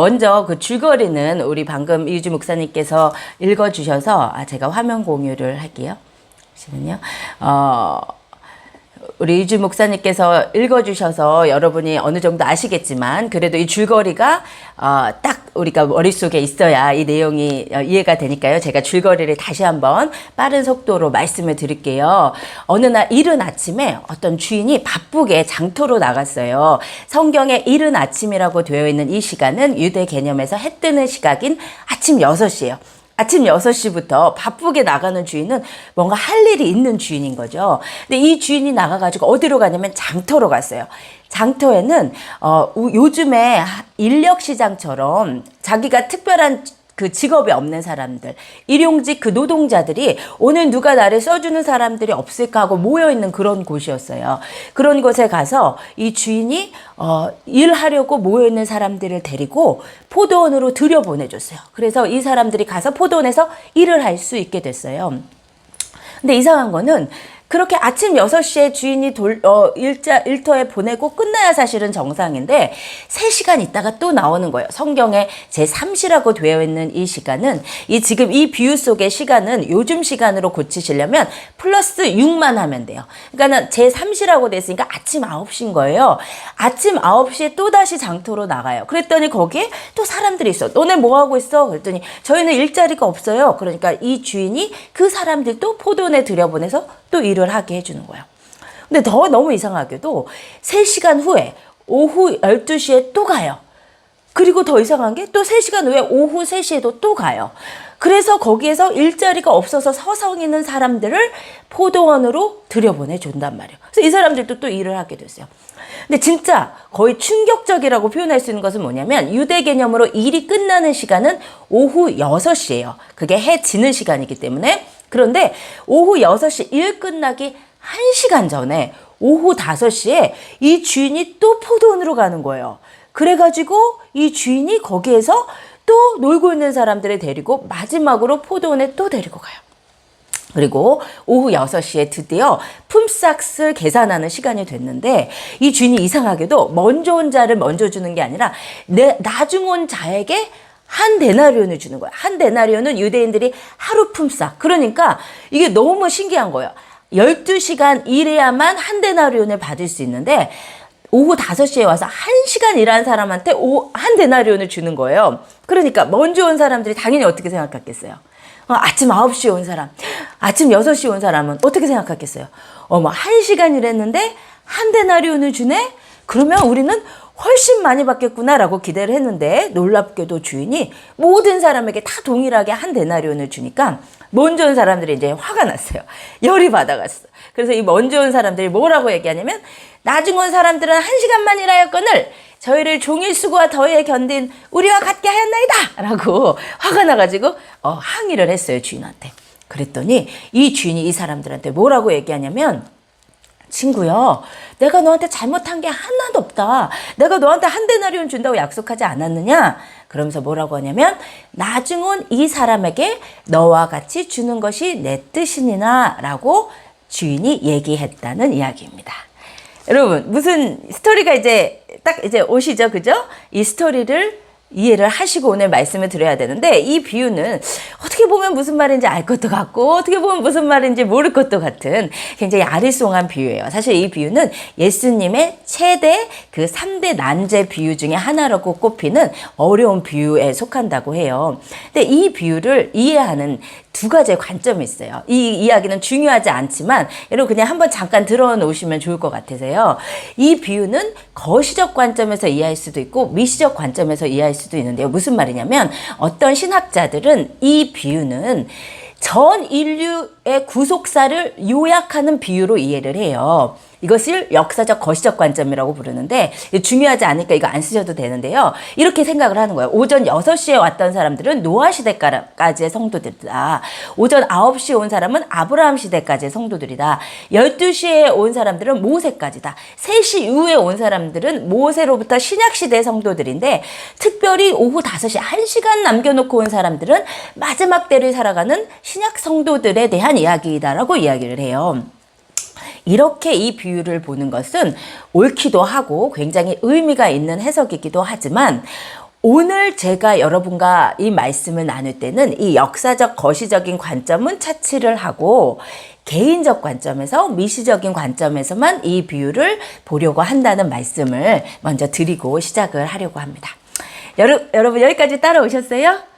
먼저 그 줄거리는 우리 방금 이유주 목사님께서 읽어주셔서 제가 화면 공유를 할게요. 잠시만요. 우리 이유주 목사님께서 읽어주셔서 여러분이 어느 정도 아시겠지만 그래도 이 줄거리가 딱 우리가 머릿속에 있어야 이 내용이 이해가 되니까요. 제가 줄거리를 다시 한번 빠른 속도로 말씀을 드릴게요. 어느 날 이른 아침에 어떤 주인이 바쁘게 장터로 나갔어요. 성경에 이른 아침이라고 되어 있는 이 시간은 유대 개념에서 해 뜨는 시각인 아침 6시예요. 아침 6시부터 바쁘게 나가는 주인은 뭔가 할 일이 있는 주인인 거죠. 근데 이 주인이 나가가지고 어디로 가냐면 장터로 갔어요. 장터에는 요즘에 인력시장처럼 자기가 특별한 그 직업이 없는 사람들, 일용직 그 노동자들이 오늘 누가 나를 써주는 사람들이 없을까 하고 모여있는 그런 곳이었어요. 그런 곳에 가서 이 주인이 일하려고 모여있는 사람들을 데리고 포도원으로 들여보내줬어요. 그래서 이 사람들이 가서 포도원에서 일을 할 수 있게 됐어요. 근데 이상한 거는 그렇게 아침 6시에 주인이 일터에 보내고 끝나야 사실은 정상인데 3시간 있다가 또 나오는 거예요. 성경에 제3시라고 되어 있는 이 시간은 지금 이 비유 속의 시간은 요즘 시간으로 고치시려면 플러스 6만 하면 돼요. 그러니까 제3시라고 됐으니까 아침 9시인 거예요. 아침 9시에 또다시 장터로 나가요. 그랬더니 거기에 또 사람들이 있어. 너네 뭐 하고 있어? 그랬더니 저희는 일자리가 없어요. 그러니까 이 주인이 그 사람들도 포도원에 들여보내서 또 일을 하게 해주는 거예요. 근데 너무 이상하게도 3시간 후에 오후 12시에 또 가요. 그리고 더 이상한 게 또 3시간 후에 오후 3시에도 또 가요. 그래서 거기에서 일자리가 없어서 서성이는 사람들을 포도원으로 들여보내준단 말이에요. 그래서 이 사람들도 또 일을 하게 됐어요. 근데 진짜 거의 충격적이라고 표현할 수 있는 것은 뭐냐면 유대 개념으로 일이 끝나는 시간은 오후 6시예요. 그게 해 지는 시간이기 때문에. 그런데 오후 6시 일 끝나기 1시간 전에 오후 5시에 이 주인이 또 포도원으로 가는 거예요. 그래가지고 이 주인이 거기에서 또 놀고 있는 사람들을 데리고 마지막으로 포도원에 또 데리고 가요. 그리고 오후 6시에 드디어 품삯을 계산하는 시간이 됐는데 이 주인이 이상하게도 먼저 온 자를 먼저 주는 게 아니라 나중 온 자에게 한 데나리온을 주는 거야. 한 데나리온은 유대인들이 하루 품삯. 그러니까 이게 너무 신기한 거예요. 12시간 일해야만 한 데나리온을 받을 수 있는데 오후 5시에 와서 1시간 일한 사람한테 한 데나리온을 주는 거예요. 그러니까 먼저 온 사람들이 당연히 어떻게 생각했겠어요? 아침 9시에 온 사람, 아침 6시에 온 사람은 어떻게 생각했겠어요? 1시간 일했는데 한 데나리온을 주네? 그러면 우리는 훨씬 많이 받겠구나라고 기대를 했는데 놀랍게도 주인이 모든 사람에게 다 동일하게 한 데나리온을 주니까 먼저 온 사람들이 이제 화가 났어요. 열이 받아갔어. 그래서 이 먼저 온 사람들이 뭐라고 얘기하냐면 나중 온 사람들은 1시간만 일하였거늘 저희를 종일 수고와 더위에 견딘 우리와 같게 하였나이다 라고 화가 나가지고 항의를 했어요, 주인한테. 그랬더니 이 주인이 이 사람들한테 뭐라고 얘기하냐면 친구야, 내가 너한테 잘못한 게 하나도 없다. 내가 너한테 한 데나리온 준다고 약속하지 않았느냐? 그러면서 뭐라고 하냐면 나중 온 이 사람에게 너와 같이 주는 것이 내 뜻이니라 라고 주인이 얘기했다는 이야기입니다. 여러분, 무슨 스토리가 이제 딱 이제 오시죠, 그죠? 이 스토리를 이해를 하시고 오늘 말씀을 드려야 되는데 이 비유는 어떻게 보면 무슨 말인지 알 것도 같고 어떻게 보면 무슨 말인지 모를 것도 같은 굉장히 아리송한 비유예요. 사실 이 비유는 예수님의 최대 그 3대 난제 비유 중에 하나라고 꼽히는 어려운 비유에 속한다고 해요. 근데 이 비유를 이해하는 두 가지의 관점이 있어요. 이 이야기는 중요하지 않지만 여러분 그냥 한번 잠깐 들어놓으시면 좋을 것 같아서요. 이 비유는 거시적 관점에서 이해할 수도 있고 미시적 관점에서 이해할 수도 있는데요. 무슨 말이냐면 어떤 신학자들은 이 비유는 전 인류의 구속사를 요약하는 비유로 이해를 해요. 이것을 역사적 거시적 관점이라고 부르는데 중요하지 않으니까 이거 안 쓰셔도 되는데요. 이렇게 생각을 하는 거예요. 오전 6시에 왔던 사람들은 노아 시대까지의 성도들이다. 오전 9시에 온 사람은 아브라함 시대까지의 성도들이다. 12시에 온 사람들은 모세까지다. 3시 이후에 온 사람들은 모세로부터 신약 시대의 성도들인데 특별히 오후 5시 1시간 남겨놓고 온 사람들은 마지막 때를 살아가는 신약 성도들에 대한 이야기다라고 이야기를 해요. 이렇게 이 비유를 보는 것은 옳기도 하고 굉장히 의미가 있는 해석이기도 하지만 오늘 제가 여러분과 이 말씀을 나눌 때는 이 역사적 거시적인 관점은 차치를 하고 개인적 관점에서 미시적인 관점에서만 이 비유를 보려고 한다는 말씀을 먼저 드리고 시작을 하려고 합니다. 여러분 여기까지 따라오셨어요?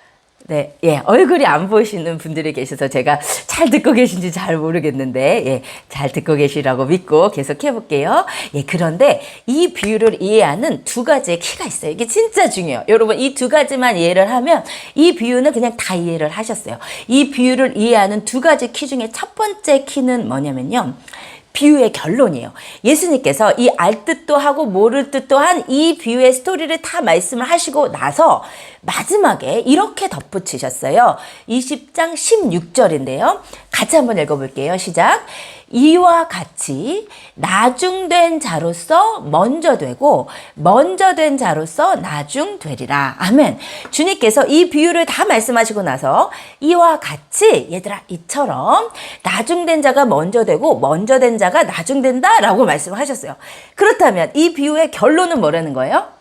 네, 예, 얼굴이 안 보이시는 분들이 계셔서 제가 잘 듣고 계신지 잘 모르겠는데, 예, 잘 듣고 계시라고 믿고 계속 해볼게요. 예, 그런데 이 비유를 이해하는 두 가지의 키가 있어요. 이게 진짜 중요해요. 여러분, 이 두 가지만 이해를 하면 이 비유는 그냥 다 이해를 하셨어요. 이 비유를 이해하는 두 가지 키 중에 첫 번째 키는 뭐냐면요. 비유의 결론이에요. 예수님께서 이 알 뜻도 하고 모를 뜻도 한 이 비유의 스토리를 다 말씀을 하시고 나서 마지막에 이렇게 덧붙이셨어요. 20장 16절인데요. 같이 한번 읽어볼게요. 시작. 이와 같이 나중된 자로서 먼저 되고 먼저 된 자로서 나중 되리라. 아멘. 주님께서 이 비유를 다 말씀하시고 나서 이와 같이 얘들아 이처럼 나중된 자가 먼저 되고 먼저 된 자가 나중된다 라고 말씀하셨어요. 그렇다면 이 비유의 결론은 뭐라는 거예요?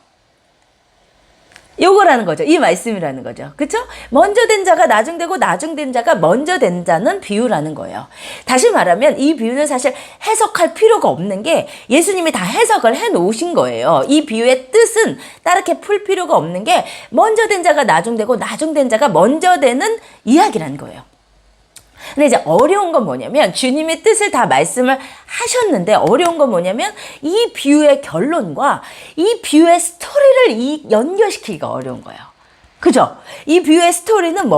요거라는 거죠. 이 말씀이라는 거죠. 그쵸? 먼저 된 자가 나중되고 나중된 자가 먼저 된 자는 비유라는 거예요. 다시 말하면 이 비유는 사실 해석할 필요가 없는 게 예수님이 다 해석을 해 놓으신 거예요. 이 비유의 뜻은 따르게 풀 필요가 없는 게 먼저 된 자가 나중되고 나중된 자가 먼저 되는 이야기라는 거예요. 근데 이제 어려운 건 뭐냐면 주님의 뜻을 다 말씀을 하셨는데 어려운 건 뭐냐면 이 비유의 결론과 이 비유의 스토리를 연결시키기가 어려운 거예요. 그죠? 이 비유의 스토리는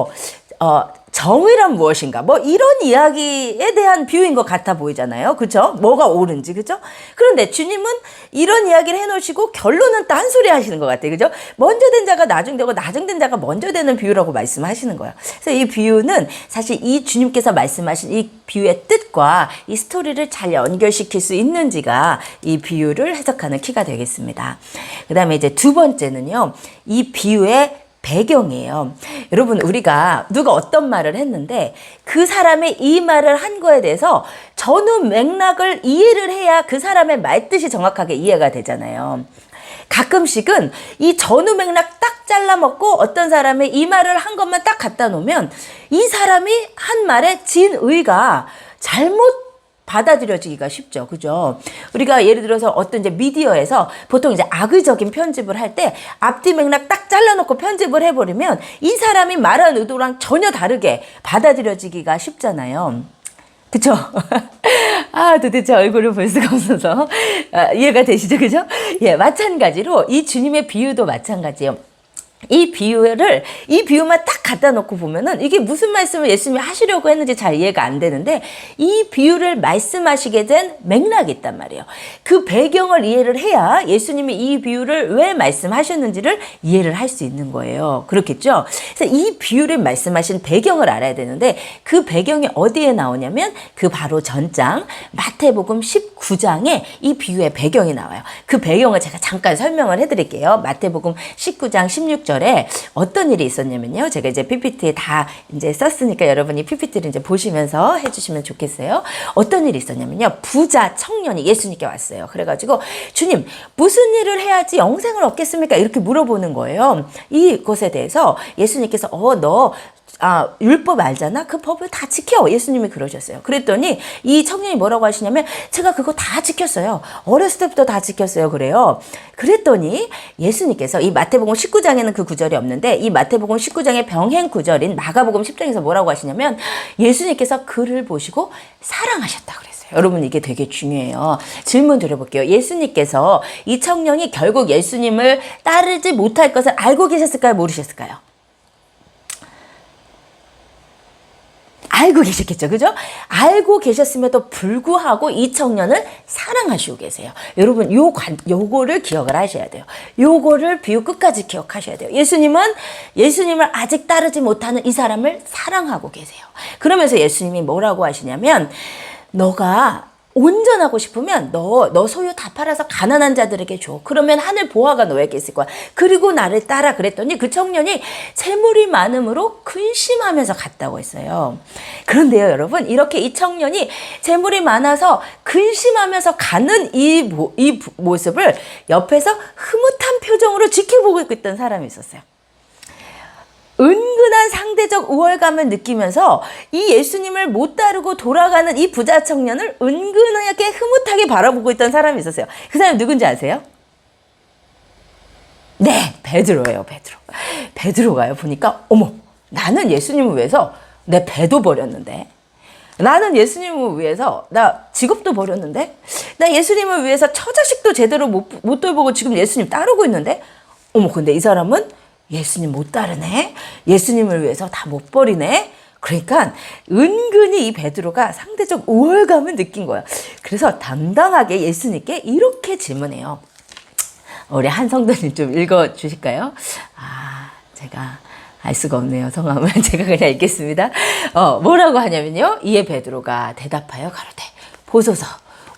정의란 무엇인가? 이런 이야기에 대한 비유인 것 같아 보이잖아요. 그죠? 뭐가 옳은지, 그죠? 그런데 주님은 이런 이야기를 해놓으시고 결론은 딴소리 하시는 것 같아요. 그죠? 먼저 된 자가 나중되고 나중된 자가 먼저 되는 비유라고 말씀하시는 거예요. 그래서 이 비유는 사실 이 주님께서 말씀하신 이 비유의 뜻과 이 스토리를 잘 연결시킬 수 있는지가 이 비유를 해석하는 키가 되겠습니다. 그 다음에 이제 두 번째는요. 이 비유의 배경이에요. 여러분 우리가 누가 어떤 말을 했는데 그 사람이 이 말을 한 거에 대해서 전후 맥락을 이해를 해야 그 사람의 말뜻이 정확하게 이해가 되잖아요. 가끔씩은 이 전후 맥락 딱 잘라먹고 어떤 사람이 이 말을 한 것만 딱 갖다 놓으면 이 사람이 한 말의 진의가 잘못 받아들여지기가 쉽죠. 그죠? 우리가 예를 들어서 어떤 이제 미디어에서 보통 이제 악의적인 편집을 할 때 앞뒤 맥락 딱 잘라놓고 편집을 해버리면 이 사람이 말한 의도랑 전혀 다르게 받아들여지기가 쉽잖아요. 그쵸? 도대체 얼굴을 볼 수가 없어서 이해가 되시죠? 그죠? 예, 마찬가지로 이 주님의 비유도 마찬가지예요. 이 비유만 딱 갖다 놓고 보면은 이게 무슨 말씀을 예수님이 하시려고 했는지 잘 이해가 안 되는데 이 비유를 말씀하시게 된 맥락이 있단 말이에요. 그 배경을 이해를 해야 예수님이 이 비유를 왜 말씀하셨는지를 이해를 할 수 있는 거예요. 그렇겠죠? 그래서 이 비유를 말씀하신 배경을 알아야 되는데 그 배경이 어디에 나오냐면 그 바로 전장 마태복음 19장에 이 비유의 배경이 나와요. 그 배경을 제가 잠깐 설명을 해드릴게요. 마태복음 19장 16절 어떤 일이 있었냐면요. 제가 이제 PPT에 다 이제 썼으니까 여러분이 PPT를 이제 보시면서 해주시면 좋겠어요. 어떤 일이 있었냐면요. 부자 청년이 예수님께 왔어요. 그래가지고 주님 무슨 일을 해야지 영생을 얻겠습니까? 이렇게 물어보는 거예요. 이것에 대해서 예수님께서 율법 알잖아? 그 법을 다 지켜. 예수님이 그러셨어요. 그랬더니 이 청년이 뭐라고 하시냐면 제가 그거 다 지켰어요. 어렸을 때부터 다 지켰어요. 그래요. 그랬더니 예수님께서 이 마태복음 19장에는 그 구절이 없는데 이 마태복음 19장의 병행 구절인 마가복음 10장에서 뭐라고 하시냐면 예수님께서 그를 보시고 사랑하셨다 그랬어요. 여러분 이게 되게 중요해요. 질문 드려볼게요. 예수님께서 이 청년이 결국 예수님을 따르지 못할 것을 알고 계셨을까요? 모르셨을까요? 알고 계셨겠죠. 그죠? 알고 계셨음에도 불구하고 이 청년을 사랑하시고 계세요. 여러분, 요거를 기억을 하셔야 돼요. 요거를 비유 끝까지 기억하셔야 돼요. 예수님을 아직 따르지 못하는 이 사람을 사랑하고 계세요. 그러면서 예수님이 뭐라고 하시냐면, 너가 온전하고 싶으면 너 소유 다 팔아서 가난한 자들에게 줘. 그러면 하늘 보화가 너에게 있을 거야. 그리고 나를 따라 그랬더니 그 청년이 재물이 많음으로 근심하면서 갔다고 했어요. 그런데요, 여러분, 이렇게 이 청년이 재물이 많아서 근심하면서 가는 이 모습을 옆에서 흐뭇한 표정으로 지켜보고 있던 사람이 있었어요. 은근한 상대적 우월감을 느끼면서 이 예수님을 못 따르고 돌아가는 이 부자 청년을 은근하게 흐뭇하게 바라보고 있던 사람이 있었어요. 그 사람이 누군지 아세요? 네, 베드로예요. 베드로가요. 보니까 어머, 나는 예수님을 위해서 내 배도 버렸는데, 나는 예수님을 위해서 나 직업도 버렸는데, 나 예수님을 위해서 처자식도 제대로 못 돌보고 지금 예수님 따르고 있는데, 어머, 근데 이 사람은 예수님 못 따르네, 예수님을 위해서 다 못 버리네. 그러니까 은근히 이 베드로가 상대적 우월감을 느낀 거예요. 그래서 당당하게 예수님께 이렇게 질문해요. 우리 한 성도님 좀 읽어주실까요? 제가 알 수가 없네요. 성함을 제가 그냥 읽겠습니다. 뭐라고 하냐면요. 이에 베드로가 대답하여 가로되, 보소서,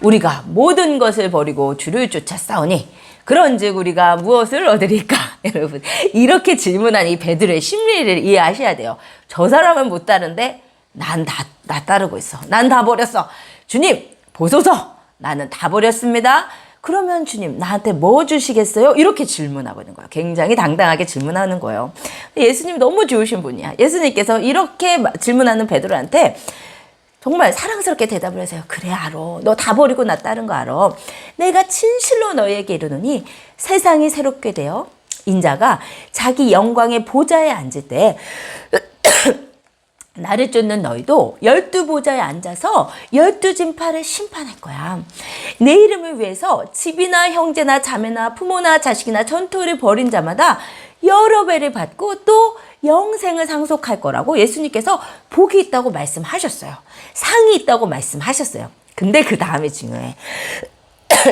우리가 모든 것을 버리고 주를 쫓아 싸우니 그런즉 우리가 무엇을 얻으리까? 여러분, 이렇게 질문한 이 베드로의 심리를 이해하셔야 돼요. 저 사람은 못 따른데 나 따르고 있어. 난 다 버렸어. 주님, 보소서, 나는 다 버렸습니다. 그러면 주님, 나한테 뭐 주시겠어요? 이렇게 질문하고 있는 거예요. 굉장히 당당하게 질문하는 거예요. 예수님 너무 좋으신 분이야. 예수님께서 이렇게 질문하는 베드로한테 정말 사랑스럽게 대답을 하세요. 그래, 알아. 너 다 버리고 나 따른 거 알아. 내가 진실로 너희에게 이르노니 세상이 새롭게 되어 인자가 자기 영광의 보좌에 앉을 때 나를 쫓는 너희도 12보좌에 앉아서 12진파를 심판할 거야. 내 이름을 위해서 집이나 형제나 자매나 부모나 자식이나 전토를 벌인 자마다 여러 배를 받고 또 영생을 상속할 거라고 예수님께서 복이 있다고 말씀하셨어요. 상이 있다고 말씀하셨어요. 근데 그 다음에 중요해.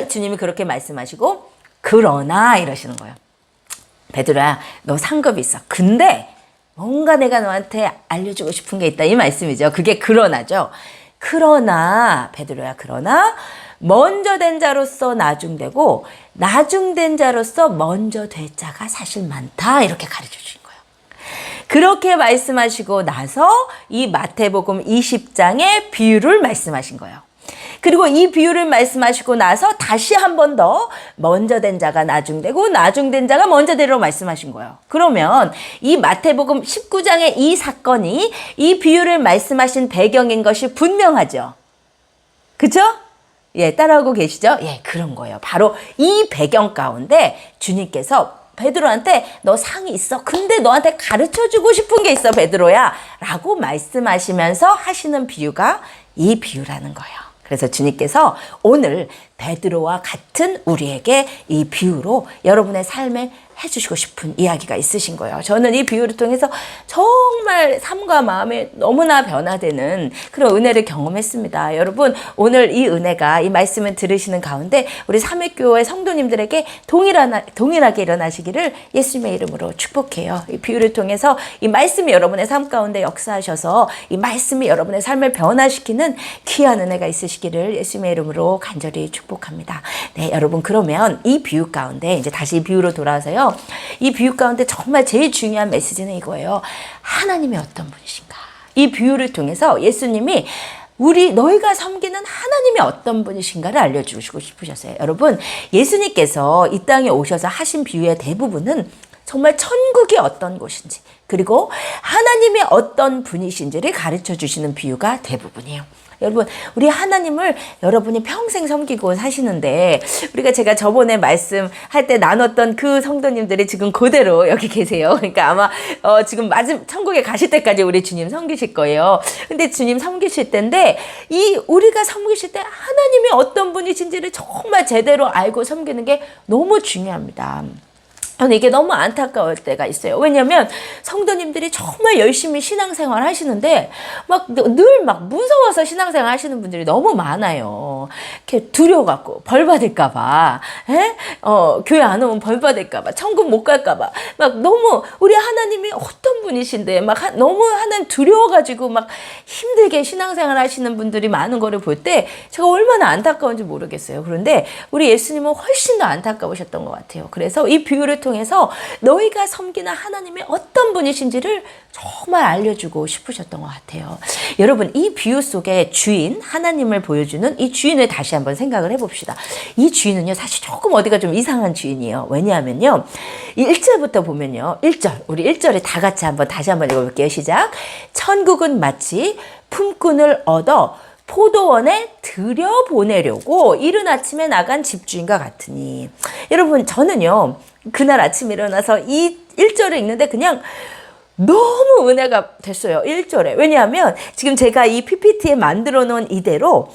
주님이 그렇게 말씀하시고 그러나 이러시는 거예요. 베드로야, 너 상급이 있어. 근데 뭔가 내가 너한테 알려주고 싶은 게 있다, 이 말씀이죠. 그게 그러나죠. 그러나 베드로야, 그러나 먼저 된 자로서 나중되고 나중된 자로서 먼저 될 자가 사실 많다, 이렇게 가르쳐 주신 거예요. 그렇게 말씀하시고 나서 이 마태복음 20장의 비유를 말씀하신 거예요. 그리고 이 비유를 말씀하시고 나서 다시 한 번 더 먼저 된 자가 나중되고 나중된 자가 먼저 되라고 말씀하신 거예요. 그러면 이 마태복음 19장의 이 사건이 이 비유를 말씀하신 배경인 것이 분명하죠. 그죠? 예, 따라하고 계시죠? 예, 그런 거예요. 바로 이 배경 가운데 주님께서 베드로한테 너 상이 있어. 근데 너한테 가르쳐주고 싶은 게 있어, 베드로야. 라고 말씀하시면서 하시는 비유가 이 비유라는 거예요. 그래서 주님께서 오늘 베드로와 같은 우리에게 이 비유로 여러분의 삶에 해주시고 싶은 이야기가 있으신 거예요. 저는 이 비유를 통해서 정말 삶과 마음이 너무나 변화되는 그런 은혜를 경험했습니다. 여러분, 오늘 이 은혜가, 이 말씀을 들으시는 가운데 우리 삼일교회 성도님들에게 동일하게 일어나시기를 예수님의 이름으로 축복해요. 이 비유를 통해서 이 말씀이 여러분의 삶 가운데 역사하셔서 이 말씀이 여러분의 삶을 변화시키는 귀한 은혜가 있으시기를 예수님의 이름으로 간절히 축복합니다. 네, 여러분, 그러면 이 비유 가운데 이제 다시 이 비유로 돌아와서요. 이 비유 가운데 정말 제일 중요한 메시지는 이거예요. 하나님이 어떤 분이신가? 이 비유를 통해서 예수님이 너희가 섬기는 하나님이 어떤 분이신가를 알려주시고 싶으셨어요. 여러분, 예수님께서 이 땅에 오셔서 하신 비유의 대부분은 정말 천국이 어떤 곳인지, 그리고 하나님이 어떤 분이신지를 가르쳐 주시는 비유가 대부분이에요. 여러분, 우리 하나님을 여러분이 평생 섬기고 사시는데, 제가 저번에 말씀할 때 나눴던 그 성도님들이 지금 그대로 여기 계세요. 그러니까 아마 지금 천국에 가실 때까지 우리 주님 섬기실 거예요. 근데 주님 섬기실 때인데, 우리가 섬기실 때 하나님이 어떤 분이신지를 정말 제대로 알고 섬기는 게 너무 중요합니다. 저는 이게 너무 안타까울 때가 있어요. 왜냐면 성도님들이 정말 열심히 신앙생활 하시는데 늘 무서워서 신앙생활 하시는 분들이 너무 많아요. 이렇게 두려워갖고 벌 받을까봐, 교회 안 오면 벌 받을까봐, 천국 못 갈까봐, 너무 우리 하나님이 어떤 분이신데 너무 하나님 두려워가지고 힘들게 신앙생활 하시는 분들이 많은 거를 볼 때 제가 얼마나 안타까운지 모르겠어요. 그런데 우리 예수님은 훨씬 더 안타까우셨던 것 같아요. 그래서 이 비유를 통해서 너희가 섬기는 하나님이 어떤 분이신지를 정말 알려주고 싶으셨던 것 같아요. 여러분, 이 비유 속에 주인, 하나님을 보여주는 이 주인을 다시 한번 생각을 해봅시다. 이 주인은요, 사실 조금 어디가 좀 이상한 주인이에요. 왜냐하면요, 이 1절부터 보면요, 1절, 우리 1절에 다 같이 다시 한번 읽어볼게요. 시작. 천국은 마치 품꾼을 얻어 포도원에 들여보내려고 이른 아침에 나간 집주인과 같으니. 여러분, 저는요, 그날 아침에 일어나서 이 1절을 읽는데 그냥 너무 은혜가 됐어요. 1절에. 왜냐하면 지금 제가 이 PPT에 만들어 놓은 이대로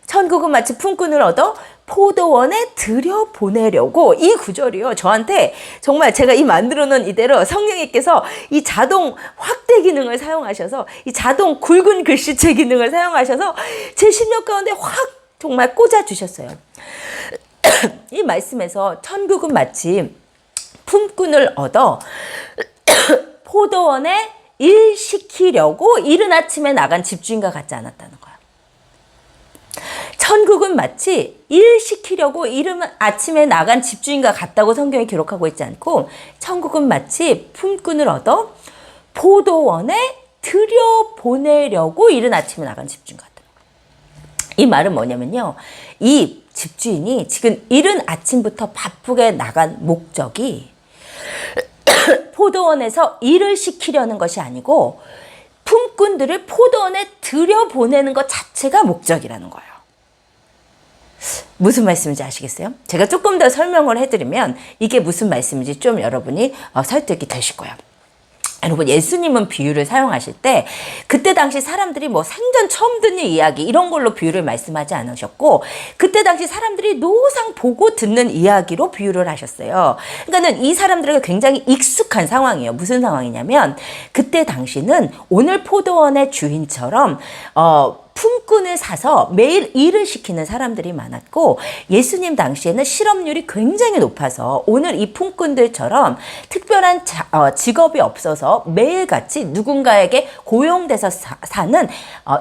천국은 마치 품꾼을 얻어 포도원에 들여보내려고, 이 구절이요, 저한테 정말 제가 이 만들어 놓은 이대로 성령님께서 이 자동 확대 기능을 사용하셔서, 이 자동 굵은 글씨체 기능을 사용하셔서 제 심령 가운데 확 정말 꽂아주셨어요. 이 말씀에서 천국은 마치 품꾼을 얻어 포도원에 일시키려고 이른 아침에 나간 집주인과 같지 않았다는 거야. 천국은 마치 일시키려고 이른 아침에 나간 집주인과 같다고 성경이 기록하고 있지 않고, 천국은 마치 품꾼을 얻어 포도원에 들여보내려고 이른 아침에 나간 집주인 같다. 이 말은 뭐냐면요, 이 집주인이 지금 이른 아침부터 바쁘게 나간 목적이 포도원에서 일을 시키려는 것이 아니고 품꾼들을 포도원에 들여보내는 것 자체가 목적이라는 거예요. 무슨 말씀인지 아시겠어요? 제가 조금 더 설명을 해드리면 이게 무슨 말씀인지 좀 여러분이 설득이 되실 거예요. 여러분, 예수님은 비유를 사용하실 때 그때 당시 사람들이 뭐 생전 처음 듣는 이야기 이런 걸로 비유를 말씀하지 않으셨고, 그때 당시 사람들이 노상 보고 듣는 이야기로 비유를 하셨어요. 그러니까는 이 사람들에게 굉장히 익숙한 상황이에요. 무슨 상황이냐면, 그때 당시는 오늘 포도원의 주인처럼 품꾼을 사서 매일 일을 시키는 사람들이 많았고, 예수님 당시에는 실업률이 굉장히 높아서 오늘 이 품꾼들처럼 특별한 직업이 없어서 매일같이 누군가에게 고용돼서 사는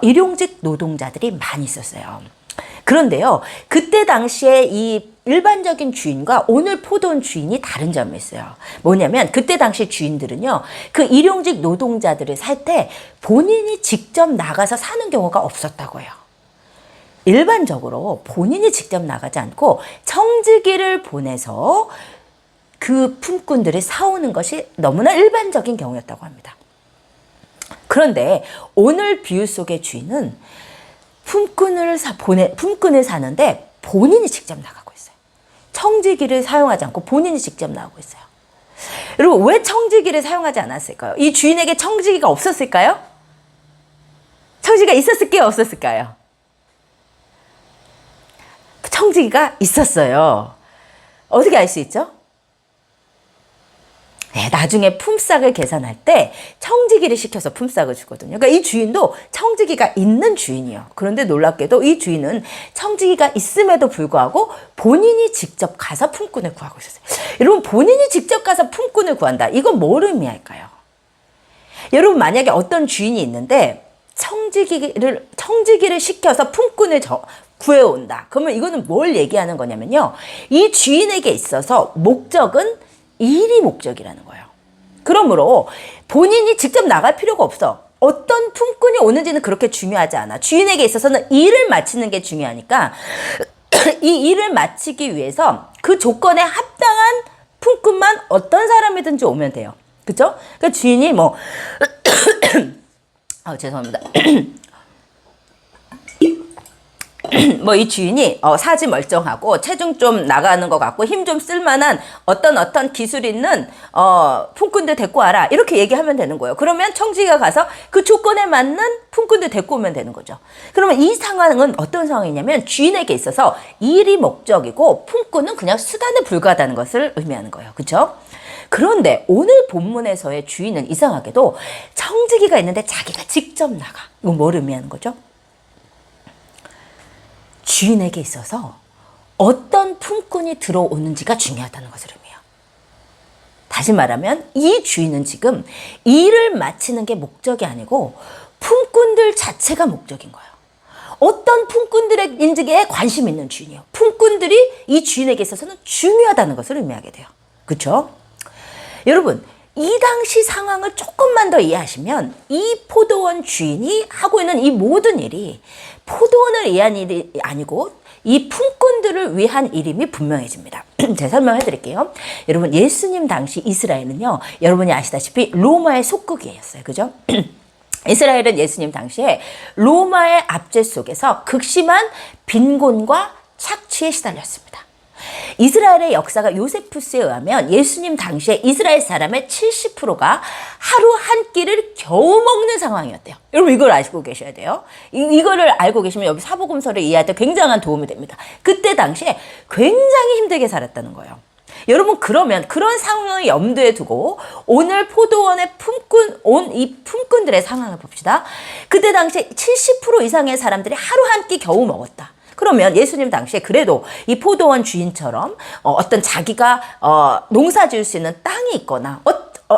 일용직 노동자들이 많이 있었어요. 그런데요, 그때 당시에 이 일반적인 주인과 오늘 포도원 주인이 다른 점이 있어요. 뭐냐면, 그때 당시 주인들은요, 그 일용직 노동자들을 살 때 본인이 직접 나가서 사는 경우가 없었다고 해요. 일반적으로 본인이 직접 나가지 않고 청지기를 보내서 그 품꾼들을 사오는 것이 너무나 일반적인 경우였다고 합니다. 그런데 오늘 비유 속의 주인은 품꾼을 사는데 본인이 직접 나가고 있어요. 청지기를 사용하지 않고 본인이 직접 나오고 있어요. 여러분, 왜 청지기를 사용하지 않았을까요? 이 주인에게 청지기가 없었을까요? 청지기가 있었을까요? 없었을까요? 청지기가 있었어요. 어떻게 알 수 있죠? 네, 나중에 품삯을 계산할 때 청지기를 시켜서 품삯을 주거든요. 그러니까 이 주인도 청지기가 있는 주인이에요. 그런데 놀랍게도 이 주인은 청지기가 있음에도 불구하고 본인이 직접 가서 품꾼을 구하고 있었어요. 여러분, 본인이 직접 가서 품꾼을 구한다. 이건 뭘 의미할까요? 여러분, 만약에 어떤 주인이 있는데 청지기를 시켜서 품꾼을 구해온다. 그러면 이거는 뭘 얘기하는 거냐면요, 이 주인에게 있어서 목적은 일이 목적이라는 거예요. 그러므로 본인이 직접 나갈 필요가 없어. 어떤 품꾼이 오는지는 그렇게 중요하지 않아. 주인에게 있어서는 일을 마치는 게 중요하니까 이 일을 마치기 위해서 그 조건에 합당한 품꾼만 어떤 사람이든지 오면 돼요. 그쵸? 그러니까 주인이 뭐 죄송합니다. 뭐 이 주인이 사지 멀쩡하고 체중 좀 나가는 것 같고 힘 좀 쓸만한 어떤 기술 있는 품꾼들 데리고 와라, 이렇게 얘기하면 되는 거예요. 그러면 청지기가 가서 그 조건에 맞는 품꾼들 데리고 오면 되는 거죠. 그러면 이 상황은 어떤 상황이냐면, 주인에게 있어서 일이 목적이고 품꾼은 그냥 수단에 불과하다는 것을 의미하는 거예요. 그렇죠? 그런데 오늘 본문에서의 주인은 이상하게도 청지기가 있는데 자기가 직접 나가. 이건 뭘 의미하는 거죠? 주인에게 있어서 어떤 품꾼이 들어오는지가 중요하다는 것을 의미해요. 다시 말하면 이 주인은 지금 일을 마치는 게 목적이 아니고 품꾼들 자체가 목적인 거예요. 어떤 품꾼들의 인지에 관심 있는 주인이에요. 품꾼들이 이 주인에게 있어서는 중요하다는 것을 의미하게 돼요. 그렇죠? 여러분, 이 당시 상황을 조금만 더 이해하시면 이 포도원 주인이 하고 있는 이 모든 일이 포도원을 위한 일이 아니고 이 품꾼들을 위한 일임이 분명해집니다. 제가 설명해 드릴게요. 여러분, 예수님 당시 이스라엘은요, 여러분이 아시다시피 로마의 속국이었어요. 그죠? 이스라엘은 예수님 당시에 로마의 압제 속에서 극심한 빈곤과 착취에 시달렸습니다. 이스라엘의 역사가 요세푸스에 의하면 예수님 당시에 이스라엘 사람의 70%가 하루 한 끼를 겨우 먹는 상황이었대요. 여러분, 이걸 알고 계셔야 돼요. 이거를 알고 계시면 여기 사복음서를 이해할 때 굉장한 도움이 됩니다. 그때 당시에 굉장히 힘들게 살았다는 거예요. 여러분, 그러면 그런 상황을 염두에 두고 오늘 포도원의 이 품꾼들의 상황을 봅시다. 그때 당시에 70% 이상의 사람들이 하루 한 끼 겨우 먹었다. 그러면 예수님 당시에 그래도 이 포도원 주인처럼 어떤 자기가 농사 지을 수 있는 땅이 있거나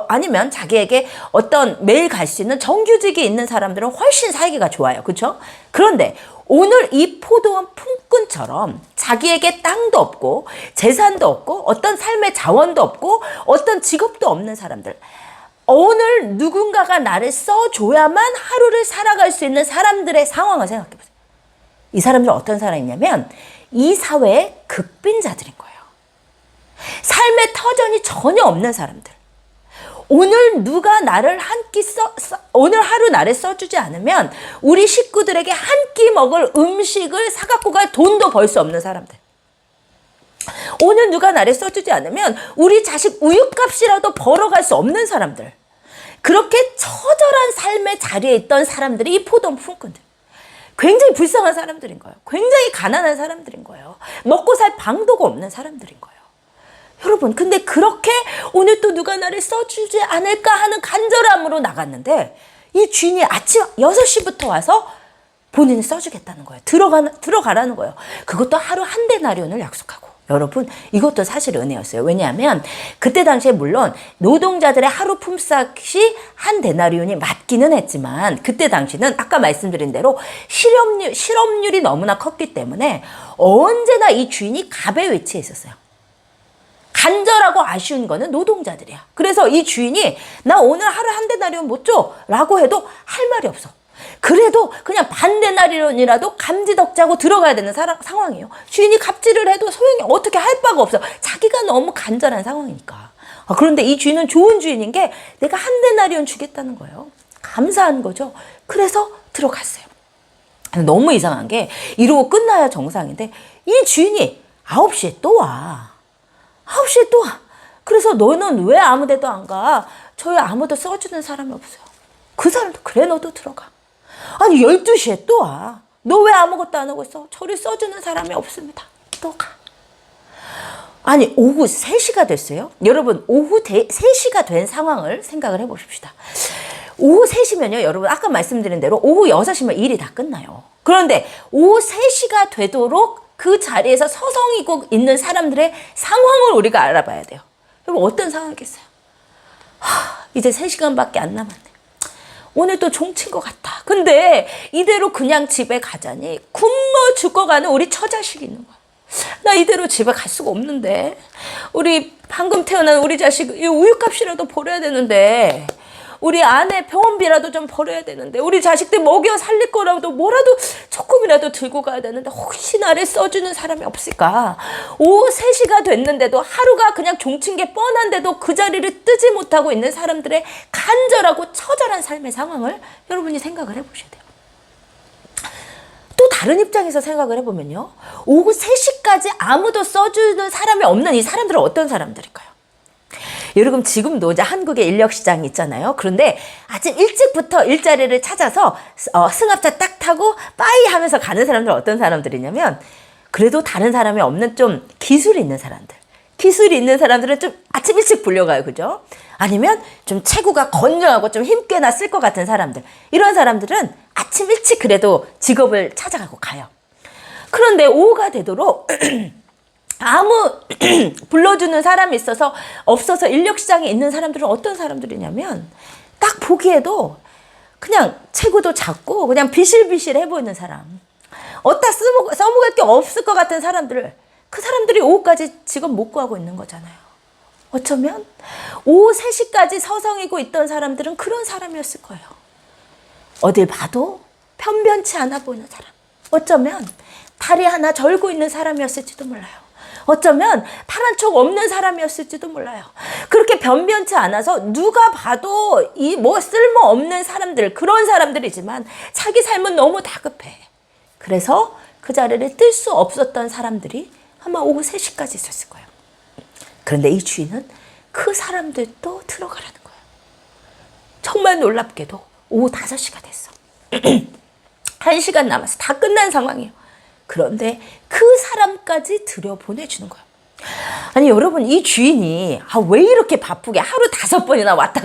아니면 자기에게 어떤 매일 갈 수 있는 정규직이 있는 사람들은 훨씬 살기가 좋아요. 그렇죠? 그런데 오늘 이 포도원 품꾼처럼 자기에게 땅도 없고 재산도 없고 어떤 삶의 자원도 없고 어떤 직업도 없는 사람들, 오늘 누군가가 나를 써줘야만 하루를 살아갈 수 있는 사람들의 상황을 생각해 보세요. 이 사람들은 어떤 사람이냐면 이 사회의 극빈자들인 거예요. 삶의 터전이 전혀 없는 사람들. 오늘 누가 나를 오늘 하루 나를 써주지 않으면 우리 식구들에게 한 끼 먹을 음식을 사갖고 갈 돈도 벌 수 없는 사람들. 오늘 누가 나를 써주지 않으면 우리 자식 우유값이라도 벌어갈 수 없는 사람들. 그렇게 처절한 삶의 자리에 있던 사람들이 이 포도원 품꾼들. 굉장히 불쌍한 사람들인 거예요. 굉장히 가난한 사람들인 거예요. 먹고 살 방도가 없는 사람들인 거예요. 여러분, 근데 그렇게 오늘 또 누가 나를 써주지 않을까 하는 간절함으로 나갔는데 이 주인이 아침 6시부터 와서 본인을 써주겠다는 거예요. 들어가라는 거예요. 그것도 하루 한 데나리온을 약속하고. 여러분, 이것도 사실 은혜였어요. 왜냐하면 그때 당시에 물론 노동자들의 하루 품삯이 한 데나리온이 맞기는 했지만 그때 당시는 아까 말씀드린 대로 실업률이 너무나 컸기 때문에 언제나 이 주인이 갑의 위치에 있었어요. 간절하고 아쉬운 거는 노동자들이야. 그래서 이 주인이 나 오늘 하루 한 데나리온 못 줘 라고 해도 할 말이 없어. 그래도 그냥 반 데나리온이라도 감지덕지하고 들어가야 되는 상황이에요. 주인이 갑질을 해도 소용이 어떻게 할 바가 없어. 자기가 너무 간절한 상황이니까. 그런데 이 주인은 좋은 주인인 게 내가 한 데나리온 주겠다는 거예요. 감사한 거죠. 그래서 들어갔어요. 너무 이상한 게 이러고 끝나야 정상인데 이 주인이 9시에 또 와. 9시에 또 와. 그래서 너는 왜 아무 데도 안 가? 저희 아무도 써주는 사람이 없어요. 그 사람도 그래 너도 들어가. 아니 12시에 또 와. 너 왜 아무것도 안 하고 있어? 저를 써주는 사람이 없습니다. 또 가. 아니 오후 3시가 됐어요. 여러분 오후 3시가 된 상황을 생각을 해보십시다. 오후 3시면요. 여러분 아까 말씀드린 대로 오후 6시면 일이 다 끝나요. 그런데 오후 3시가 되도록 그 자리에서 서성이고 있는 사람들의 상황을 우리가 알아봐야 돼요. 여러분 어떤 상황이겠어요? 이제 3시간밖에 안 남았네. 오늘 또 종친 것 같다. 근데 이대로 그냥 집에 가자니 굶어 죽어가는 우리 처자식이 있는 거야. 나 이대로 집에 갈 수가 없는데 우리 방금 태어난 우리 자식 우유값이라도 벌어야 되는데 우리 아내 병원비라도 좀 벌어야 되는데 우리 자식들 먹여 살릴 거라도 뭐라도 조금이라도 들고 가야 되는데 혹시 나를 써주는 사람이 없을까? 오후 3시가 됐는데도 하루가 그냥 종친 게 뻔한데도 그 자리를 뜨지 못하고 있는 사람들의 간절하고 처절한 삶의 상황을 여러분이 생각을 해보셔야 돼요. 또 다른 입장에서 생각을 해보면요. 오후 3시까지 아무도 써주는 사람이 없는 이 사람들은 어떤 사람들일까요? 여러분 지금도 이제 한국의 인력시장이 있잖아요. 그런데 아침 일찍부터 일자리를 찾아서 승합차 딱 타고 빠이 하면서 가는 사람들은 어떤 사람들이냐면 그래도 다른 사람이 없는 좀 기술이 있는 사람들. 기술이 있는 사람들은 좀 아침 일찍 불려가요. 그죠? 아니면 좀 체구가 건장하고 좀 힘께나 쓸 것 같은 사람들. 이런 사람들은 아침 일찍 그래도 직업을 찾아가고 가요. 그런데 오후가 되도록 아무 불러주는 사람이 없어서 인력시장에 있는 사람들은 어떤 사람들이냐면 딱 보기에도 그냥 체구도 작고 그냥 비실비실해 보이는 사람. 어디다 써먹을 게 없을 것 같은 사람들을 그 사람들이 오후까지 직업 못 구하고 있는 거잖아요. 어쩌면 오후 3시까지 서성이고 있던 사람들은 그런 사람이었을 거예요. 어딜 봐도 변변치 않아 보이는 사람. 어쩌면 다리 하나 절고 있는 사람이었을지도 몰라요. 어쩌면 파란 촉 없는 사람이었을지도 몰라요. 그렇게 변변치 않아서 누가 봐도 이 뭐 쓸모없는 사람들, 그런 사람들이지만 자기 삶은 너무 다급해. 그래서 그 자리를 뜰 수 없었던 사람들이 아마 오후 3시까지 있었을 거예요. 그런데 이 주인은 그 사람들도 들어가라는 거예요. 정말 놀랍게도 오후 5시가 됐어. 1시간 남아서 다 끝난 상황이에요. 그런데 그 사람까지 들여보내주는 거예요. 아니 여러분, 이 주인이 왜 이렇게 바쁘게 하루 5번이나 왔다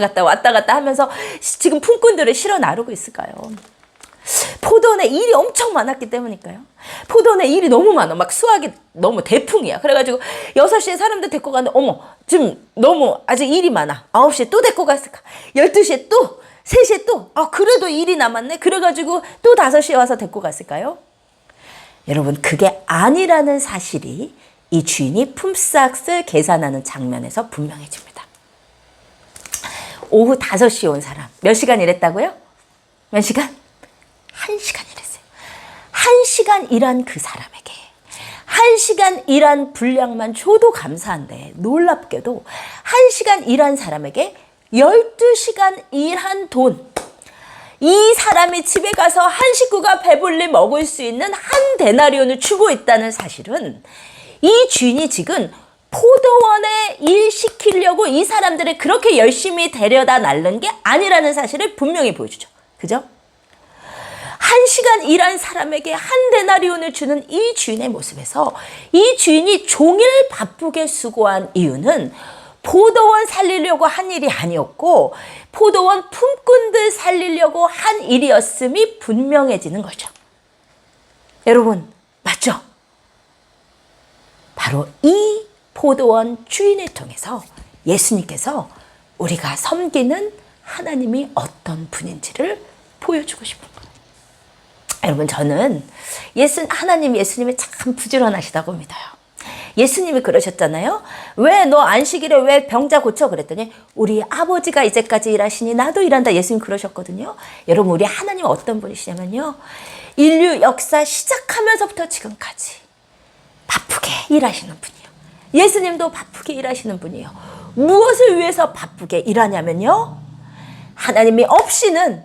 갔다 하면서 지금 품꾼들을 실어 나르고 있을까요? 포도원에 일이 엄청 많았기 때문일까요? 포도원에 일이 너무 많아. 막 수확이 너무 대풍이야. 그래가지고 6시에 사람들 데리고 가는데 어머 지금 너무 아직 일이 많아. 9시에 또 데리고 갔을까? 12시에 또 3시에 또 그래도 일이 남았네. 그래가지고 또 5시에 와서 데리고 갔을까요? 여러분, 그게 아니라는 사실이 이 주인이 품삯을 계산하는 장면에서 분명해집니다. 오후 5시에 온 사람 몇 시간 일했다고요? 몇 시간? 1시간 일했어요. 1시간 일한 그 사람에게 1시간 일한 분량만 줘도 감사한데, 놀랍게도 1시간 일한 사람에게 12시간 일한 돈, 이 사람이 집에 가서 한 식구가 배불리 먹을 수 있는 한 데나리온을 주고 있다는 사실은, 이 주인이 지금 포도원에 일 시키려고 이 사람들을 그렇게 열심히 데려다 날른 게 아니라는 사실을 분명히 보여주죠. 그죠? 1시간 일한 사람에게 한 데나리온을 주는 이 주인의 모습에서, 이 주인이 종일 바쁘게 수고한 이유는 포도원 살리려고 한 일이 아니었고 포도원 품꾼들 살리려고 한 일이었음이 분명해지는 거죠. 여러분, 맞죠? 바로 이 포도원 주인을 통해서 예수님께서 우리가 섬기는 하나님이 어떤 분인지를 보여주고 싶은 거예요. 여러분, 저는 하나님 예수님이 참 부지런하시다고 믿어요. 예수님이 그러셨잖아요. 왜 너 안식일에 왜 병자 고쳐? 그랬더니 우리 아버지가 이제까지 일하시니 나도 일한다. 예수님 그러셨거든요. 여러분, 우리 하나님은 어떤 분이시냐면요, 인류 역사 시작하면서부터 지금까지 바쁘게 일하시는 분이에요. 예수님도 바쁘게 일하시는 분이에요. 무엇을 위해서 바쁘게 일하냐면요, 하나님이 없이는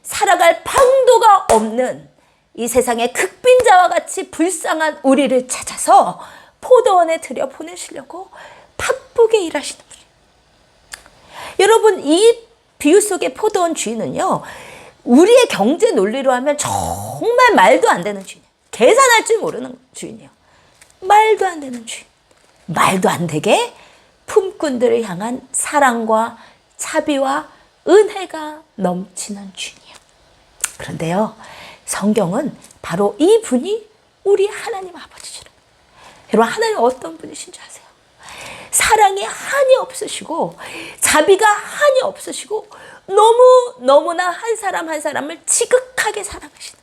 살아갈 방도가 없는 이 세상의 극빈자와 같이 불쌍한 우리를 찾아서 포도원에 들여보내시려고 바쁘게 일하시는 분이에요. 여러분, 이 비유 속의 포도원 주인은요, 우리의 경제 논리로 하면 정말 말도 안 되는 주인이에요. 계산할 줄 모르는 주인이에요. 말도 안 되는 주인. 말도 안 되게 품꾼들을 향한 사랑과 자비와 은혜가 넘치는 주인이에요. 그런데요, 성경은 바로 이 분이 우리 하나님 아버지시라. 여러분, 하나님 어떤 분이신 줄 아세요? 사랑에 한이 없으시고 자비가 한이 없으시고 너무나 한 사람 한 사람을 지극하게 사랑하시는,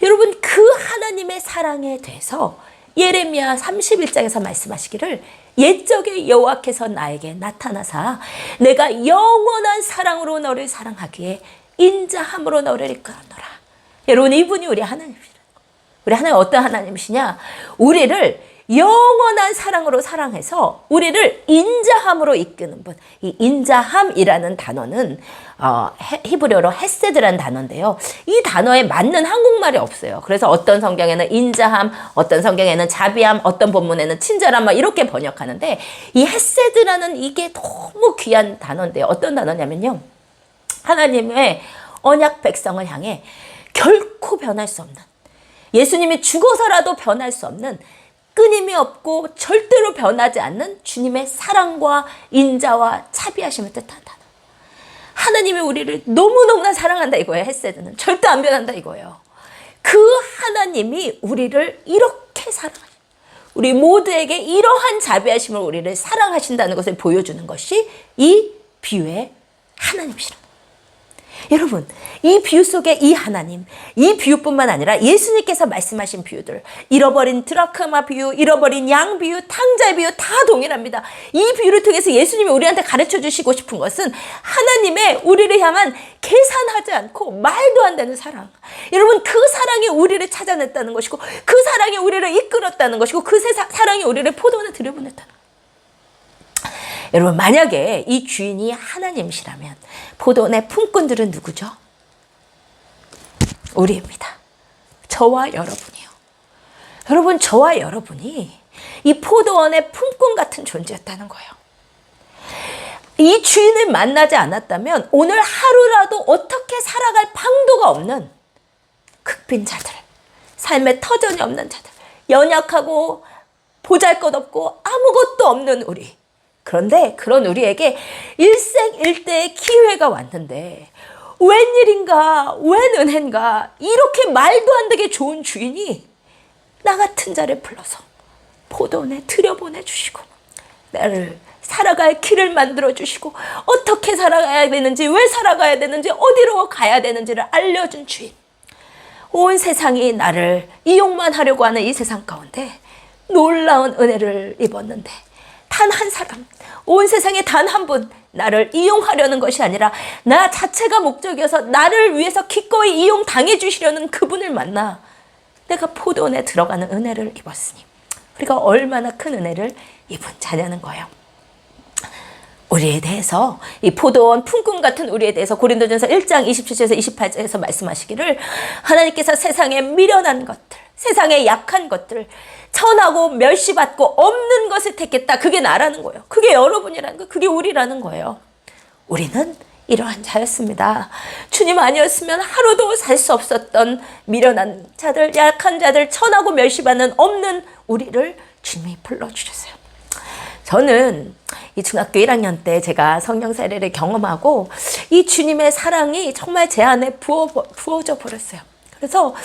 여러분, 그 하나님의 사랑에 대해서 예레미야 31장에서 말씀하시기를, 옛적에 여호와께서 나에게 나타나사 내가 영원한 사랑으로 너를 사랑하기에 인자함으로 너를 이끌었노라. 여러분, 이분이 우리 하나님이시라는 거예요. 우리 하나님 어떤 하나님이시냐? 우리를 영원한 사랑으로 사랑해서 우리를 인자함으로 이끄는 분. 이 인자함이라는 단어는 히브리어로 헤세드라는 단어인데요, 이 단어에 맞는 한국말이 없어요. 그래서 어떤 성경에는 인자함, 어떤 성경에는 자비함, 어떤 본문에는 친절함, 이렇게 번역하는데, 이 헤세드라는 이게 너무 귀한 단어인데요, 어떤 단어냐면요, 하나님의 언약 백성을 향해 결코 변할 수 없는, 예수님이 죽어서라도 변할 수 없는, 끊임이 없고 절대로 변하지 않는 주님의 사랑과 인자와 자비하심을 뜻한 단어. 하나님이 우리를 너무너무나 사랑한다 이거예요. 헤세드는 절대 안 변한다 이거예요. 그 하나님이 우리를 이렇게 사랑하시고 우리 모두에게 이러한 자비하심을 우리를 사랑하신다는 것을 보여주는 것이 이 비유의 하나님이시라. 여러분, 이 비유 속에 이 하나님, 이 비유뿐만 아니라 예수님께서 말씀하신 비유들, 잃어버린 드라크마 비유, 잃어버린 양 비유, 탕자 비유 다 동일합니다. 이 비유를 통해서 예수님이 우리한테 가르쳐 주시고 싶은 것은 하나님의 우리를 향한 계산하지 않고 말도 안 되는 사랑. 여러분, 그 사랑이 우리를 찾아냈다는 것이고, 그 사랑이 우리를 이끌었다는 것이고, 그 사랑이 우리를 포도원에 들여보냈다는 것이고. 여러분, 만약에 이 주인이 하나님이시라면 포도원의 품꾼들은 누구죠? 우리입니다. 저와 여러분이요. 여러분, 저와 여러분이 이 포도원의 품꾼 같은 존재였다는 거예요. 이 주인을 만나지 않았다면 오늘 하루라도 어떻게 살아갈 방도가 없는 극빈자들, 삶에 터전이 없는 자들, 연약하고 보잘것없고 아무것도 없는 우리. 그런데 그런 우리에게 일생일대의 기회가 왔는데 웬일인가, 웬 은혜인가, 이렇게 말도 안 되게 좋은 주인이 나 같은 자를 불러서 포도원에 들여보내주시고 나를 살아갈 길을 만들어주시고 어떻게 살아가야 되는지, 왜 살아가야 되는지, 어디로 가야 되는지를 알려준 주인. 온 세상이 나를 이용만 하려고 하는 이 세상 가운데 놀라운 은혜를 입었는데 단 한 사람, 온 세상에 단 한 분 나를 이용하려는 것이 아니라 나 자체가 목적이어서 나를 위해서 기꺼이 이용당해 주시려는 그분을 만나 내가 포도원에 들어가는 은혜를 입었으니 우리가 얼마나 큰 은혜를 입은 자냐는 거예요. 우리에 대해서, 이 포도원 품꾼 같은 우리에 대해서 고린도전서 1장 27절에서 28절에서 말씀하시기를 하나님께서 세상에 미련한 것들, 세상에 약한 것들, 천하고 멸시받고 없는 것을 택했다. 그게 나라는 거예요. 그게 여러분이라는 거예요. 그게 우리라는 거예요. 우리는 이러한 자였습니다. 주님 아니었으면 하루도 살 수 없었던 미련한 자들, 약한 자들, 천하고 멸시받는 없는 우리를 주님이 불러주셨어요. 저는 이 중학교 1학년 때 제가 성령 세례를 경험하고 이 주님의 사랑이 정말 제 안에 부어져 버렸어요. 그래서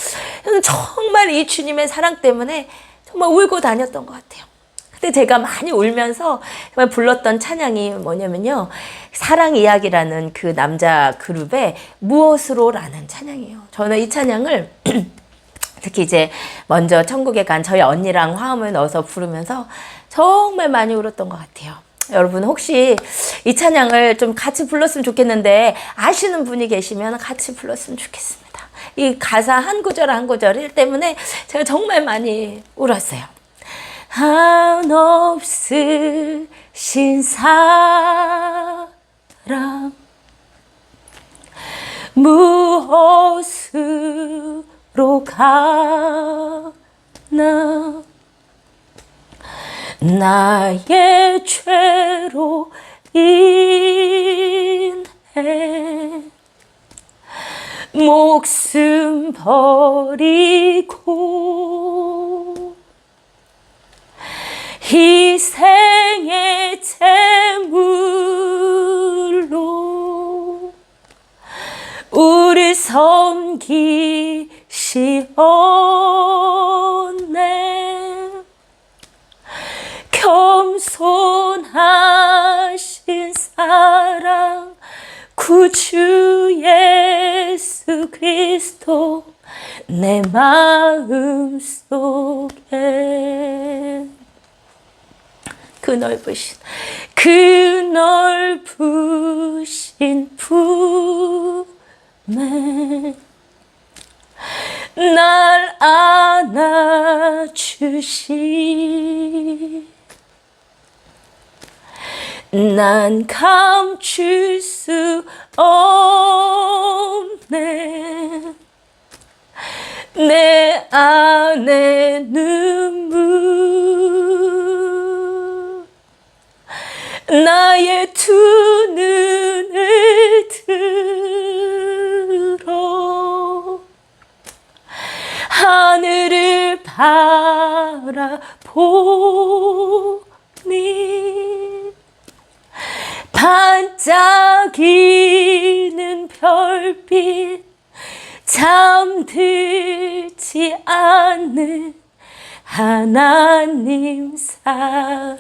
저는 정말 이 주님의 사랑 때문에 정말 울고 다녔던 것 같아요. 그때 제가 많이 울면서 정말 불렀던 찬양이 뭐냐면요, 사랑 이야기라는 그 남자 그룹의 무엇으로라는 찬양이에요. 저는 이 찬양을 특히 이제 먼저 천국에 간 저희 언니랑 화음을 넣어서 부르면서 정말 많이 울었던 것 같아요. 여러분 혹시 이 찬양을 좀 같이 불렀으면 좋겠는데 아시는 분이 계시면 같이 불렀으면 좋겠습니다. 이 가사 한 구절 한 구절 때문에 제가 정말 많이 울었어요. 한없으신 사랑 무엇으로 가나 나의 죄로 인해 목숨 버리고 희생의 제물로 우리 섬기시었네. 겸손하신 사랑 구주 예수 그리스도 내 마음 속에 그 넓으신 품에 날 안아주시 난 감출 수 없네 내 안에 눈물 나의 두 눈을 들어 하늘을 바라보니 반짝이는 별빛 잠들지 않는 하나님 사랑.